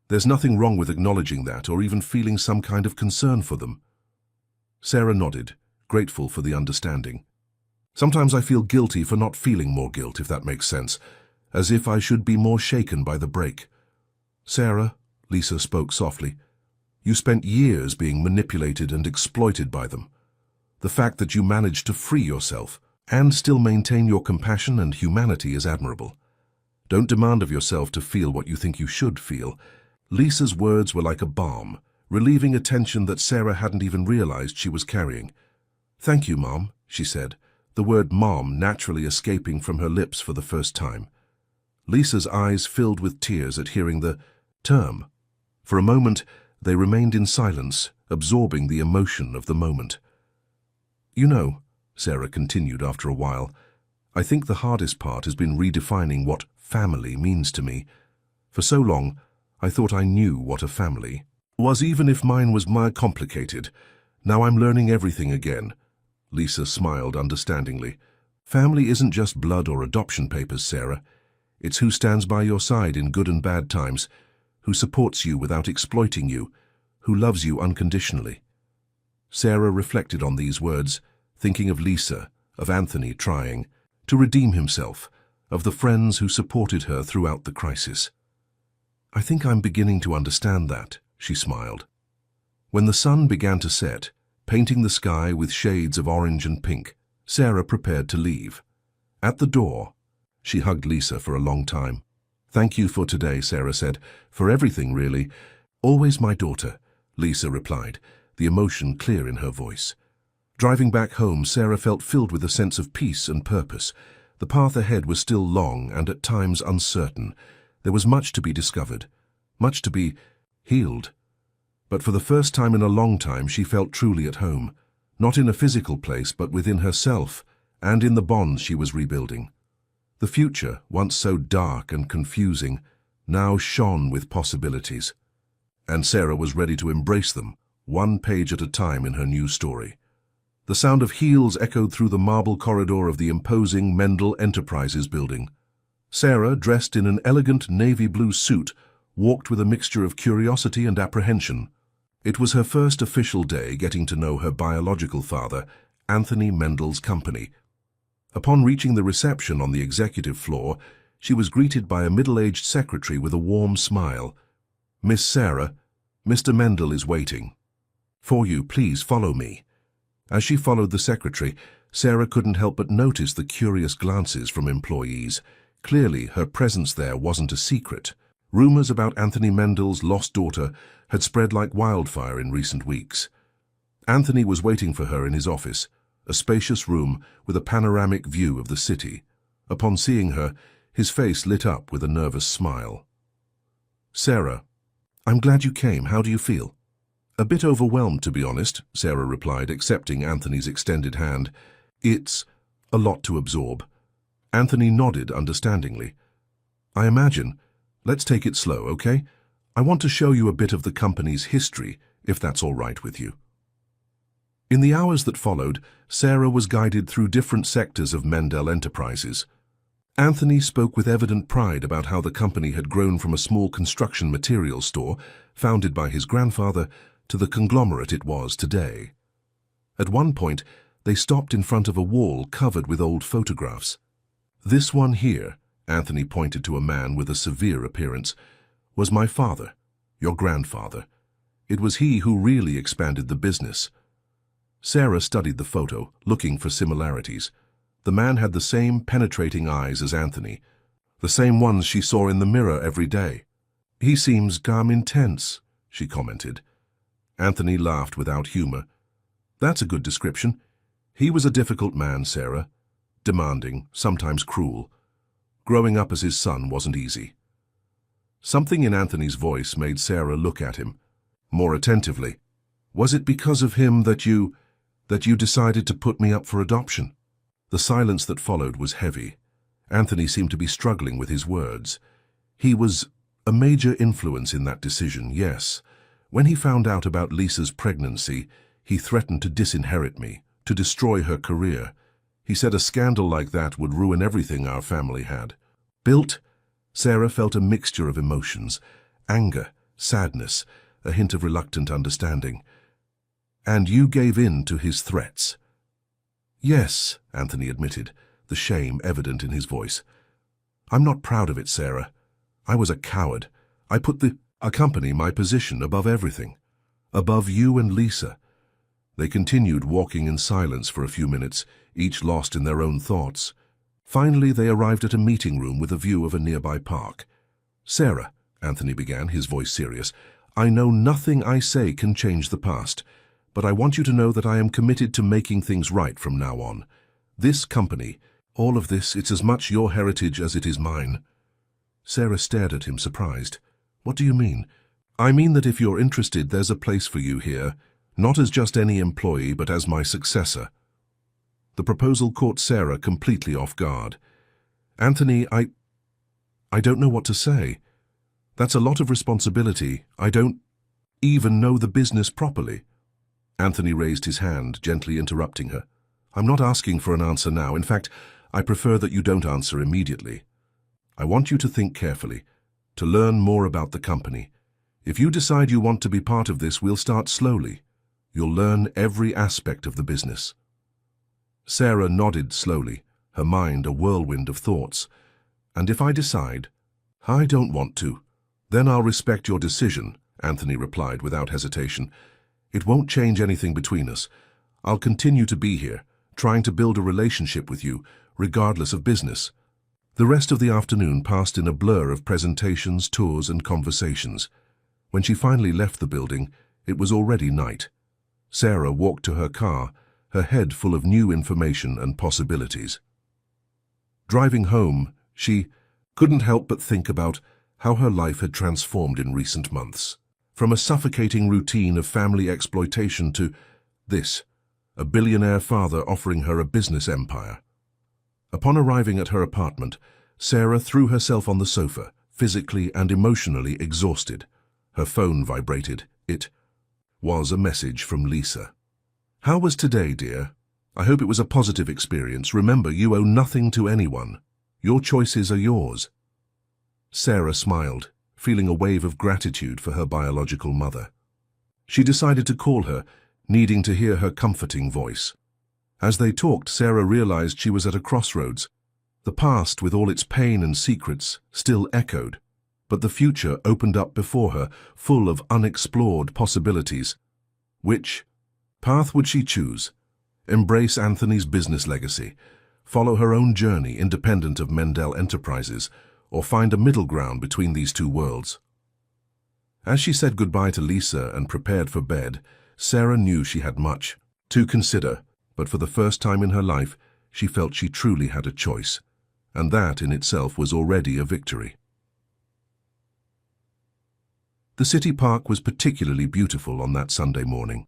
There's nothing wrong with acknowledging that or even feeling some kind of concern for them." Sarah nodded, grateful for the understanding. "Sometimes I feel guilty for not feeling more guilt, if that makes sense, as if I should be more shaken by the break." "Sarah," Lisa spoke softly, "you spent years being manipulated and exploited by them. The fact that you managed to free yourself and still maintain your compassion and humanity is admirable. Don't demand of yourself to feel what you think you should feel." Lisa's words were like a balm, relieving a tension that Sarah hadn't even realized she was carrying. "Thank you, Mom," she said, the word Mom naturally escaping from her lips for the first time. Lisa's eyes filled with tears at hearing the term. For a moment, they remained in silence, absorbing the emotion of the moment. "You know," Sarah continued after a while, "I think the hardest part has been redefining what family means to me. For so long, I thought I knew what a family was, even if mine was more complicated. Now I'm learning everything again. Lisa smiled understandingly. Family isn't just blood or adoption papers, Sarah. It's who stands by your side in good and bad times, who supports you without exploiting you, who loves you unconditionally. Sarah reflected on these words, thinking of Lisa, of Anthony trying to redeem himself, of the friends who supported her throughout the crisis. I think I'm beginning to understand that, she smiled. When the sun began to set, painting the sky with shades of orange and pink, Sarah prepared to leave. At the door, she hugged Lisa for a long time. Thank you for today, Sarah said. For everything, really. Always my daughter, Lisa replied, the emotion clear in her voice. Driving back home, Sarah felt filled with a sense of peace and purpose. The path ahead was still long and at times uncertain. There was much to be discovered, much to be healed. But for the first time in a long time, she felt truly at home, not in a physical place, but within herself and in the bonds she was rebuilding. The future, once so dark and confusing, now shone with possibilities. And Sarah was ready to embrace them, one page at a time in her new story. The sound of heels echoed through the marble corridor of the imposing Mendel Enterprises building. Sarah, dressed in an elegant navy blue suit, walked with a mixture of curiosity and apprehension. It was her first official day getting to know her biological father, Anthony Mendel's company. Upon reaching the reception on the executive floor, she was greeted by a middle-aged secretary with a warm smile. Miss Sarah, Mr. Mendel is waiting. For you, please follow me. As she followed the secretary, Sarah couldn't help but notice the curious glances from employees. Clearly, her presence there wasn't a secret. Rumors about Anthony Mendel's lost daughter had spread like wildfire in recent weeks. Anthony was waiting for her in his office, a spacious room with a panoramic view of the city. Upon seeing her, his face lit up with a nervous smile. Sarah, I'm glad you came. How do you feel? A bit overwhelmed, to be honest, Sarah replied, accepting Anthony's extended hand. It's a lot to absorb. Anthony nodded understandingly. I imagine. Let's take it slow, okay? I want to show you a bit of the company's history, if that's all right with you. In the hours that followed, Sarah was guided through different sectors of Mendel Enterprises. Anthony spoke with evident pride about how the company had grown from a small construction materials store, founded by his grandfather, to the conglomerate it was today. At one point, they stopped in front of a wall covered with old photographs. This one here, Anthony pointed to a man with a severe appearance, was my father, your grandfather. It was he who really expanded the business. Sarah studied the photo, looking for similarities. The man had the same penetrating eyes as Anthony, the same ones she saw in the mirror every day. He seems calm intense, she commented. Anthony laughed without humor. That's a good description. He was a difficult man, Sarah. Demanding, sometimes cruel. Growing up as his son wasn't easy. Something in Anthony's voice made Sarah look at him more attentively. Was it because of him that you decided to put me up for adoption? The silence that followed was heavy. Anthony seemed to be struggling with his words. He was a major influence in that decision, yes. When he found out about Lisa's pregnancy, he threatened to disinherit me, to destroy her career. He said a scandal like that would ruin everything our family had. Built? Sarah felt a mixture of emotions, anger, sadness, a hint of reluctant understanding. And you gave in to his threats? Yes, Anthony admitted, the shame evident in his voice. I'm not proud of it, Sarah. I was a coward. I put the company, my position, above everything. Above you and Lisa. They continued walking in silence for a few minutes, each lost in their own thoughts. Finally, they arrived at a meeting room with a view of a nearby park. Sarah, Anthony began, his voice serious, I know nothing I say can change the past, but I want you to know that I am committed to making things right from now on. This company, all of this, it's as much your heritage as it is mine. Sarah stared at him, surprised. What do you mean? I mean that if you're interested, there's a place for you here, not as just any employee, but as my successor. The proposal caught Sarah completely off guard. Anthony, I don't know what to say. That's a lot of responsibility. I don't even know the business properly. Anthony raised his hand, gently interrupting her. I'm not asking for an answer now. In fact, I prefer that you don't answer immediately. I want you to think carefully, to learn more about the company. If you decide you want to be part of this, we'll start slowly. You'll learn every aspect of the business." Sarah nodded slowly, her mind a whirlwind of thoughts. "And if I decide I don't want to, then I'll respect your decision," Anthony replied without hesitation. "It won't change anything between us. I'll continue to be here, trying to build a relationship with you, regardless of business." The rest of the afternoon passed in a blur of presentations, tours, and conversations. When she finally left the building, it was already night. Sarah walked to her car, her head full of new information and possibilities. Driving home, she couldn't help but think about how her life had transformed in recent months. From a suffocating routine of family exploitation to this, a billionaire father offering her a business empire. Upon arriving at her apartment, Sarah threw herself on the sofa, physically and emotionally exhausted. Her phone vibrated. It was a message from Lisa. "How was today, dear? I hope it was a positive experience. Remember, you owe nothing to anyone. Your choices are yours." Sarah smiled, feeling a wave of gratitude for her biological mother. She decided to call her, needing to hear her comforting voice. As they talked, Sarah realized she was at a crossroads. The past, with all its pain and secrets, still echoed, but the future opened up before her, full of unexplored possibilities. Which path would she choose? Embrace Anthony's business legacy, follow her own journey independent of Mendel Enterprises, or find a middle ground between these two worlds? As she said goodbye to Lisa and prepared for bed, Sarah knew she had much to consider, but for the first time in her life, she felt she truly had a choice, and that in itself was already a victory. The city park was particularly beautiful on that Sunday morning.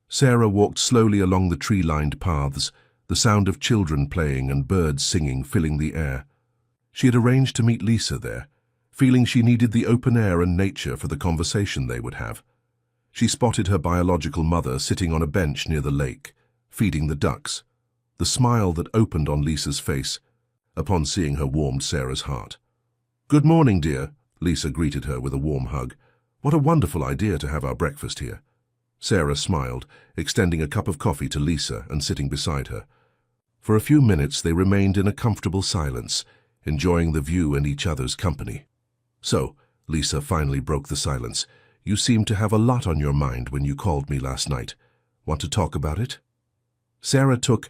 Sarah walked slowly along the tree-lined paths, the sound of children playing and birds singing filling the air. She had arranged to meet Lisa there, feeling she needed the open air and nature for the conversation they would have. She spotted her biological mother sitting on a bench near the lake, feeding the ducks. The smile that opened on Lisa's face upon seeing her warmed Sarah's heart. "Good morning, dear," Lisa greeted her with a warm hug. "What a wonderful idea to have our breakfast here." Sarah smiled, extending a cup of coffee to Lisa and sitting beside her. For a few minutes they remained in a comfortable silence, enjoying the view and each other's company. "So," Lisa finally broke the silence, "you seemed to have a lot on your mind when you called me last night. Want to talk about it?" Sarah took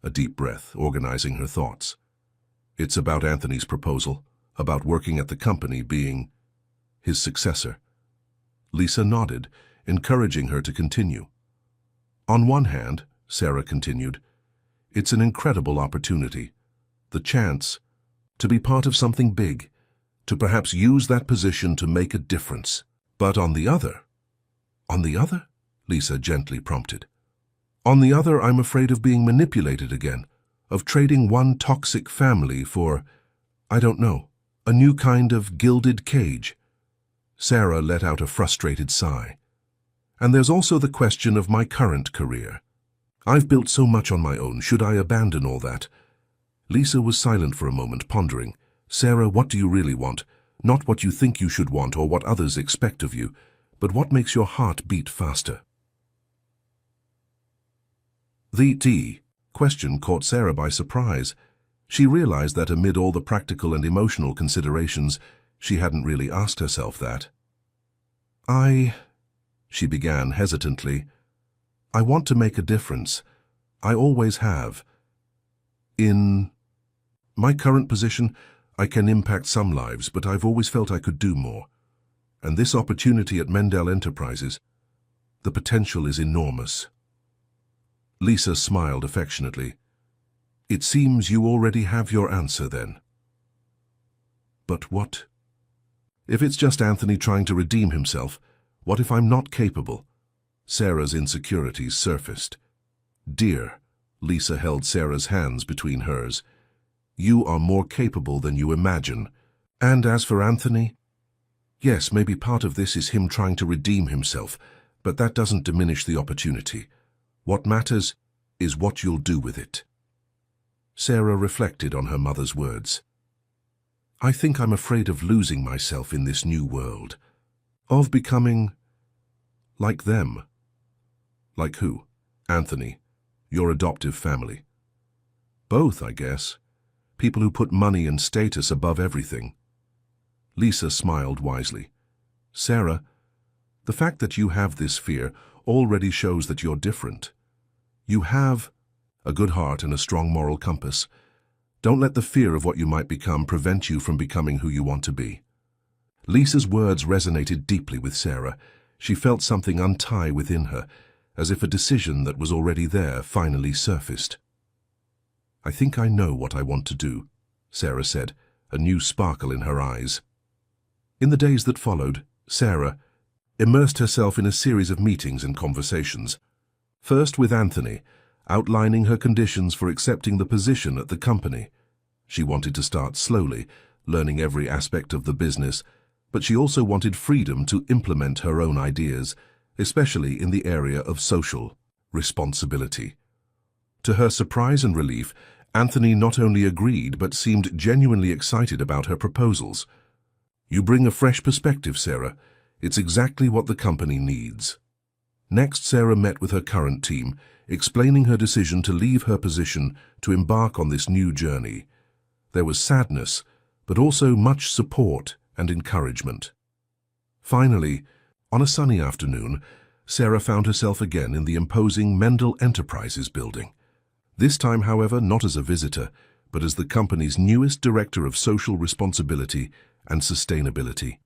a deep breath, organizing her thoughts. "It's about Anthony's proposal, about working at the company, being his successor." Lisa nodded, encouraging her to continue. "On one hand," Sarah continued, "it's an incredible opportunity, the chance to be part of something big, to perhaps use that position to make a difference. But on the other?" "On the other?" Lisa gently prompted. "On the other, I'm afraid of being manipulated again, of trading one toxic family for, I don't know, a new kind of gilded cage." Sarah let out a frustrated sigh. "And there's also the question of my current career. I've built so much on my own. Should I abandon all that?" Lisa was silent for a moment, pondering. "Sarah, what do you really want? Not what you think you should want or what others expect of you, but what makes your heart beat faster?" The question caught Sarah by surprise. She realized that amid all the practical and emotional considerations, she hadn't really asked herself that. She began hesitantly. "I want to make a difference. I always have. In my current position, I can impact some lives, but I've always felt I could do more. And this opportunity at Mendel Enterprises, the potential is enormous." Lisa smiled affectionately. "It seems you already have your answer then." "But what? If it's just Anthony trying to redeem himself, what if I'm not capable?" Sarah's insecurities surfaced. "Dear," Lisa held Sarah's hands between hers, "you are more capable than you imagine. And as for Anthony, yes, maybe part of this is him trying to redeem himself, but that doesn't diminish the opportunity. What matters is what you'll do with it." Sarah reflected on her mother's words. "I think I'm afraid of losing myself in this new world. Of becoming like them." "Like who?" "Anthony, your adoptive family." "Both, I guess. People who put money and status above everything." Lisa smiled wisely. "Sarah, the fact that you have this fear already shows that you're different. You have a good heart and a strong moral compass. Don't let the fear of what you might become prevent you from becoming who you want to be." Lisa's words resonated deeply with Sarah. She felt something untie within her, as if a decision that was already there finally surfaced. "I think I know what I want to do," Sarah said, a new sparkle in her eyes. In the days that followed, Sarah immersed herself in a series of meetings and conversations. First with Anthony, outlining her conditions for accepting the position at the company. She wanted to start slowly, learning every aspect of the business, but she also wanted freedom to implement her own ideas, especially in the area of social responsibility. To her surprise and relief, Anthony not only agreed but seemed genuinely excited about her proposals. "You bring a fresh perspective, Sarah. It's exactly what the company needs." Next, Sarah met with her current team, explaining her decision to leave her position to embark on this new journey. There was sadness, but also much support and encouragement. Finally, on a sunny afternoon, Sarah found herself again in the imposing Mendel Enterprises building. This time, however, not as a visitor, but as the company's newest director of social responsibility and sustainability.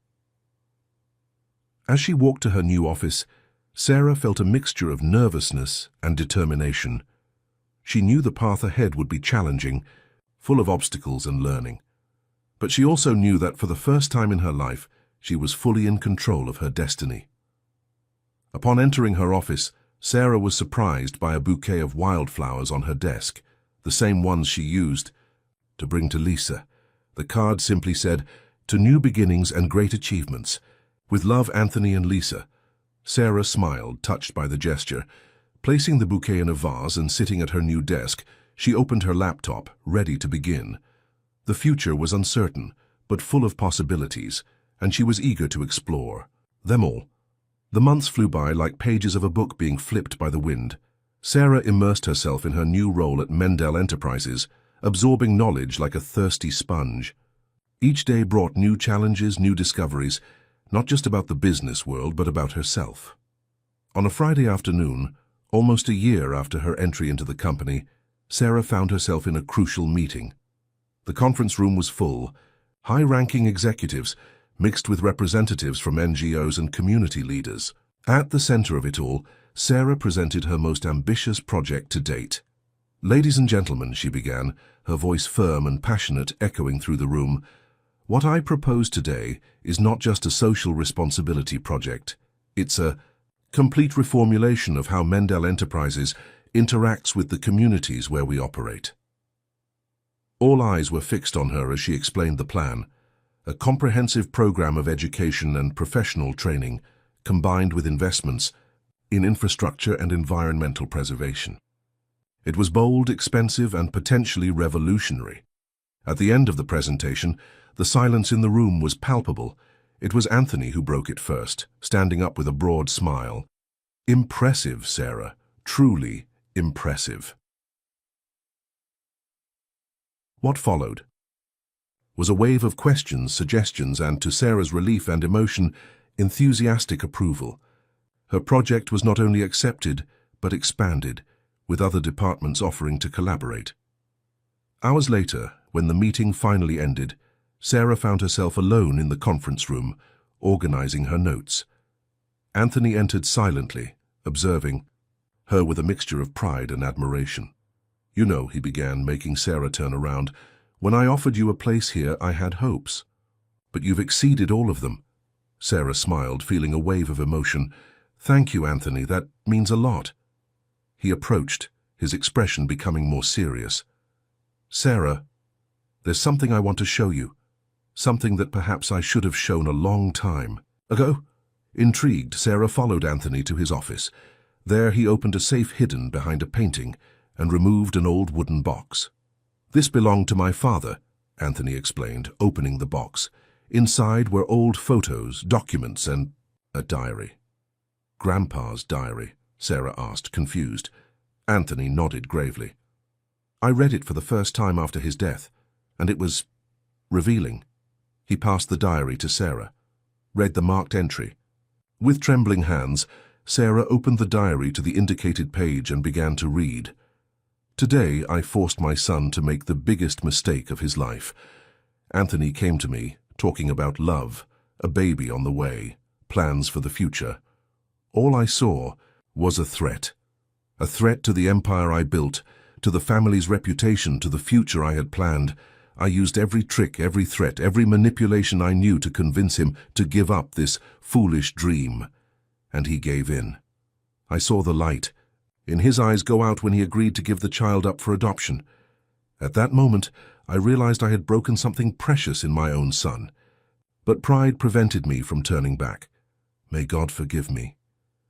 As she walked to her new office, Sarah felt a mixture of nervousness and determination. She knew the path ahead would be challenging, full of obstacles and learning. But she also knew that for the first time in her life, she was fully in control of her destiny. Upon entering her office, Sarah was surprised by a bouquet of wildflowers on her desk, the same ones she used to bring to Lisa. The card simply said, "To new beginnings and great achievements. With love, Anthony and Lisa." Sarah smiled, touched by the gesture. Placing the bouquet in a vase and sitting at her new desk, she opened her laptop, ready to begin. The future was uncertain, but full of possibilities, and she was eager to explore them all. The months flew by like pages of a book being flipped by the wind. Sarah immersed herself in her new role at Mendel Enterprises, absorbing knowledge like a thirsty sponge. Each day brought new challenges, new discoveries, not just about the business world, but about herself. On a Friday afternoon, almost a year after her entry into the company, Sarah found herself in a crucial meeting. The conference room was full, high-ranking executives mixed with representatives from NGOs and community leaders. At the center of it all, Sarah presented her most ambitious project to date. "Ladies and gentlemen," she began, her voice firm and passionate, echoing through the room, "what I propose today is not just a social responsibility project. It's a complete reformulation of how Mendel Enterprises interacts with the communities where we operate." All eyes were fixed on her as she explained the plan, a comprehensive program of education and professional training, combined with investments in infrastructure and environmental preservation. It was bold, expensive, and potentially revolutionary. At the end of the presentation, the silence in the room was palpable. It was Anthony who broke it first, standing up with a broad smile. "Impressive, Sarah. Truly impressive." What followed was a wave of questions, suggestions, and, to Sarah's relief and emotion, enthusiastic approval. Her project was not only accepted, but expanded, with other departments offering to collaborate. Hours later, when the meeting finally ended, Sarah found herself alone in the conference room, organizing her notes. Anthony entered silently, observing her with a mixture of pride and admiration. "You know," he began, making Sarah turn around, "when I offered you a place here, I had hopes. But you've exceeded all of them." Sarah smiled, feeling a wave of emotion. "Thank you, Anthony. That means a lot." He approached, his expression becoming more serious. "Sarah, there's something I want to show you. Something that perhaps I should have shown a long time ago." Intrigued, Sarah followed Anthony to his office. There he opened a safe hidden behind a painting and removed an old wooden box. "This belonged to my father," Anthony explained, opening the box. Inside were old photos, documents, and a diary. "Grandpa's diary?" Sarah asked, confused. Anthony nodded gravely. "I read it for the first time after his death, and it was revealing." He passed the diary to Sarah, read the marked entry. With trembling hands, Sarah opened the diary to the indicated page and began to read. "Today I forced my son to make the biggest mistake of his life. Anthony came to me, talking about love, a baby on the way, plans for the future. All I saw was a threat to the empire I built, to the family's reputation, to the future I had planned. I used every trick, every threat, every manipulation I knew to convince him to give up this foolish dream. And he gave in. I saw the light in his eyes go out when he agreed to give the child up for adoption. At that moment, I realized I had broken something precious in my own son. But pride prevented me from turning back. May God forgive me."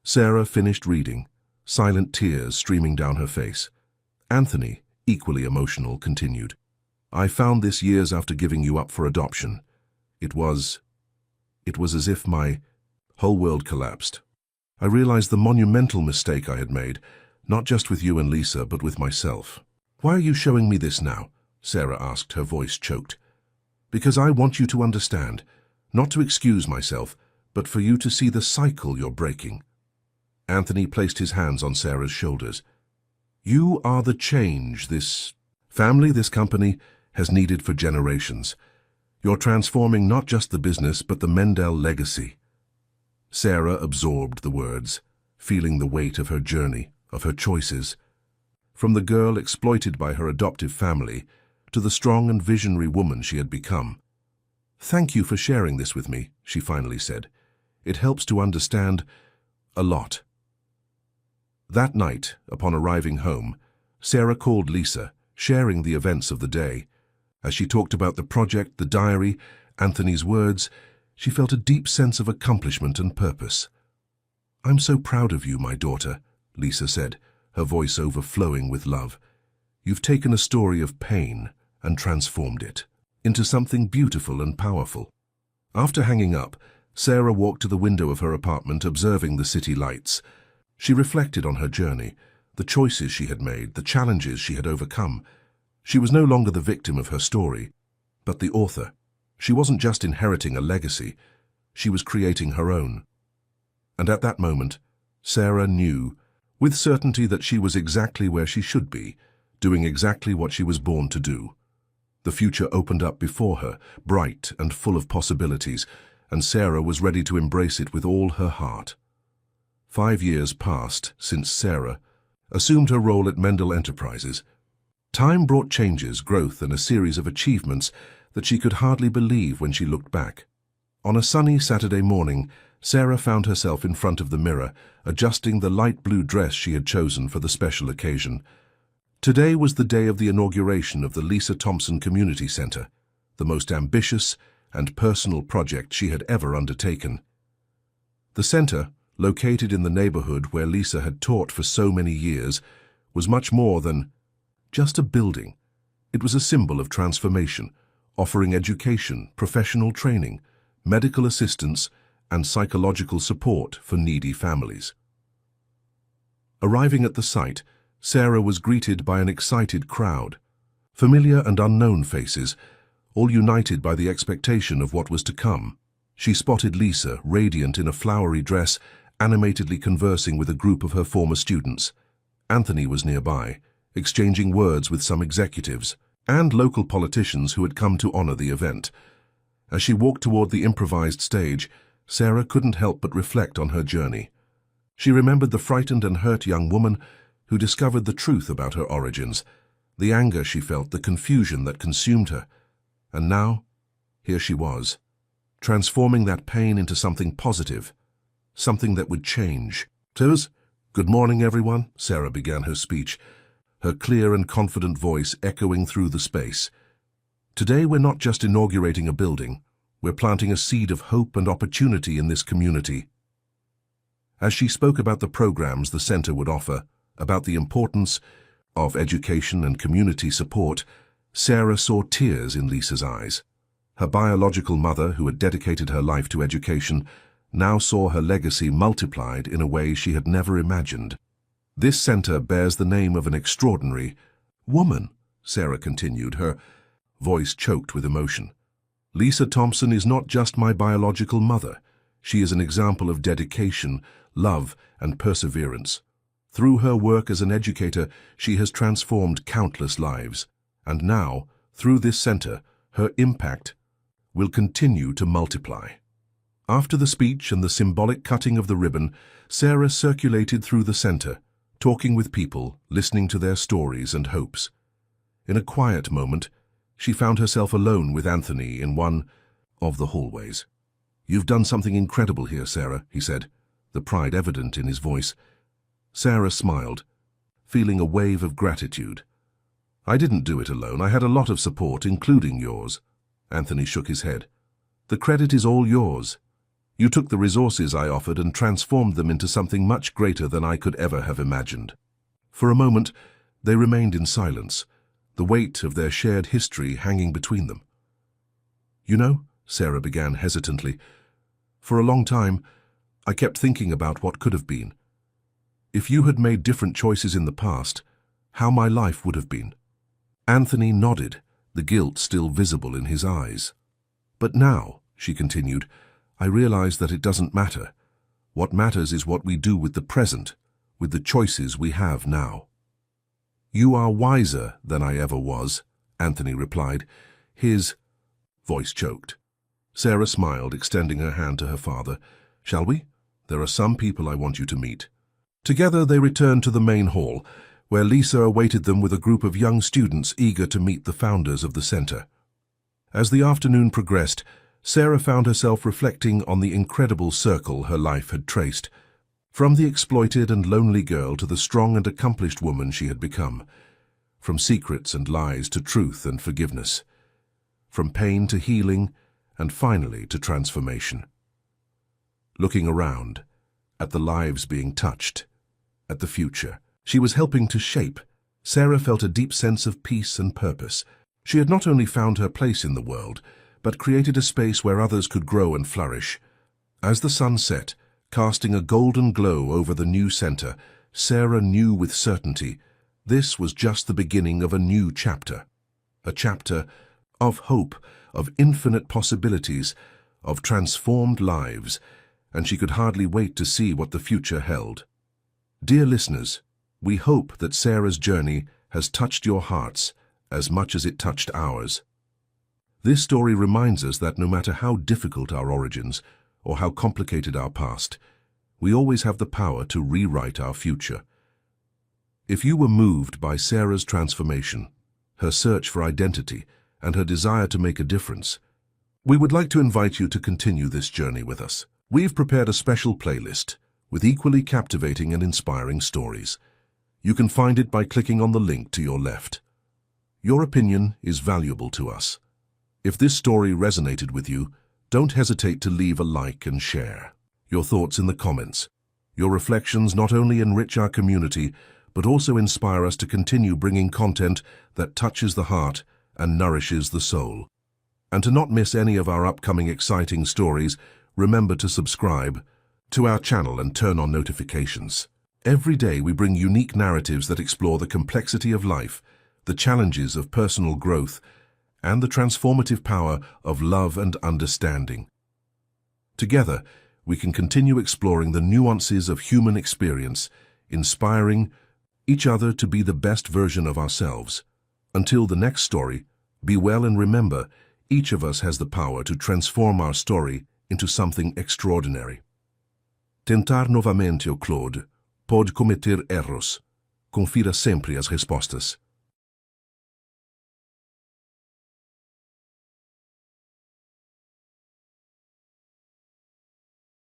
Sarah finished reading, silent tears streaming down her face. Anthony, equally emotional, continued. "I found this years after giving you up for adoption. It was as if my whole world collapsed. I realized the monumental mistake I had made, not just with you and Lisa, but with myself." "Why are you showing me this now?" Sarah asked, her voice choked. "Because I want you to understand, not to excuse myself, but for you to see the cycle you're breaking." Anthony placed his hands on Sarah's shoulders. "You are the change this family, this company, has needed for generations. You're transforming not just the business, but the Mendel legacy." Sarah absorbed the words, feeling the weight of her journey, of her choices. From the girl exploited by her adoptive family to the strong and visionary woman she had become. "Thank you for sharing this with me," she finally said. "It helps to understand a lot." That night, upon arriving home, Sarah called Lisa, sharing the events of the day. As she talked about the project, the diary, Anthony's words, she felt a deep sense of accomplishment and purpose. "I'm so proud of you, my daughter," Lisa said, her voice overflowing with love. "You've taken a story of pain and transformed it into something beautiful and powerful." After hanging up, Sarah walked to the window of her apartment, observing the city lights. She reflected on her journey, the choices she had made, the challenges she had overcome. She was no longer the victim of her story, but the author. She wasn't just inheriting a legacy, she was creating her own. And at that moment, Sarah knew with certainty that she was exactly where she should be, doing exactly what she was born to do. The future opened up before her, bright and full of possibilities, and Sarah was ready to embrace it with all her heart. 5 years passed since Sarah assumed her role at Mendel Enterprises. Time brought changes, growth, and a series of achievements that she could hardly believe when she looked back. On a sunny Saturday morning, Sarah found herself in front of the mirror, adjusting the light blue dress she had chosen for the special occasion. Today was the day of the inauguration of the Lisa Thompson Community Center, the most ambitious and personal project she had ever undertaken. The center, located in the neighborhood where Lisa had taught for so many years, was much more than just a building. It was a symbol of transformation, offering education, professional training, medical assistance, and psychological support for needy families. Arriving at the site, Sarah was greeted by an excited crowd, familiar and unknown faces, all united by the expectation of what was to come. She spotted Lisa, radiant in a flowery dress, animatedly conversing with a group of her former students. Anthony was nearby, exchanging words with some executives and local politicians who had come to honor the event. As she walked toward the improvised stage, Sarah couldn't help but reflect on her journey. She remembered the frightened and hurt young woman who discovered the truth about her origins, the anger she felt, the confusion that consumed her. And now, here she was, transforming that pain into something positive, something that would change. "Good morning, everyone," Sarah began her speech, her clear and confident voice echoing through the space. "Today we're not just inaugurating a building, we're planting a seed of hope and opportunity in this community." As she spoke about the programs the center would offer, about the importance of education and community support, Sarah saw tears in Lisa's eyes. Her biological mother, who had dedicated her life to education, now saw her legacy multiplied in a way she had never imagined. This center bears the name of an extraordinary woman, Sarah continued, her voice choked with emotion. Lisa Thompson is not just my biological mother. She is an example of dedication, love, and perseverance. Through her work as an educator, she has transformed countless lives. And now, through this center, her impact will continue to multiply. After the speech and the symbolic cutting of the ribbon, Sarah circulated through the center, talking with people, listening to their stories and hopes. In a quiet moment, she found herself alone with Anthony in one of the hallways. "You've done something incredible here, Sarah," he said, the pride evident in his voice. Sarah smiled, feeling a wave of gratitude. "I didn't do it alone. I had a lot of support, including yours." Anthony shook his head. "The credit is all yours. You took the resources I offered and transformed them into something much greater than I could ever have imagined." For a moment, they remained in silence, the weight of their shared history hanging between them. "You know," Sarah began hesitantly, "for a long time, I kept thinking about what could have been. If you had made different choices in the past, how my life would have been." Anthony nodded, the guilt still visible in his eyes. "But now," she continued, "I realize that it doesn't matter. What matters is what we do with the present, with the choices we have now." "You are wiser than I ever was," Anthony replied. His voice choked. Sarah smiled, extending her hand to her father. "Shall we? There are some people I want you to meet." Together they returned to the main hall, where Lisa awaited them with a group of young students eager to meet the founders of the center. As the afternoon progressed, Sarah found herself reflecting on the incredible circle her life had traced. From the exploited and lonely girl to the strong and accomplished woman she had become. From secrets and lies to truth and forgiveness. From pain to healing, and finally to transformation. Looking around, at the lives being touched, at the future she was helping to shape, Sarah felt a deep sense of peace and purpose. She had not only found her place in the world, but created a space where others could grow and flourish. As the sun set, casting a golden glow over the new center, Sarah knew with certainty this was just the beginning of a new chapter. A chapter of hope, of infinite possibilities, of transformed lives, and she could hardly wait to see what the future held. Dear listeners, we hope that Sarah's journey has touched your hearts as much as it touched ours. This story reminds us that no matter how difficult our origins or how complicated our past, we always have the power to rewrite our future. If you were moved by Sarah's transformation, her search for identity, and her desire to make a difference, we would like to invite you to continue this journey with us. We've prepared a special playlist with equally captivating and inspiring stories. You can find it by clicking on the link to your left. Your opinion is valuable to us. If this story resonated with you, don't hesitate to leave a like and share your thoughts in the comments. Your reflections not only enrich our community, but also inspire us to continue bringing content that touches the heart and nourishes the soul. And to not miss any of our upcoming exciting stories, remember to subscribe to our channel and turn on notifications. Every day we bring unique narratives that explore the complexity of life, the challenges of personal growth, and the transformative power of love and understanding. Together, we can continue exploring the nuances of human experience, inspiring each other to be the best version of ourselves. Until the next story, be well and remember, each of us has the power to transform our story into something extraordinary. Tentar novamente o Claude pode cometer erros. Confira sempre as respostas.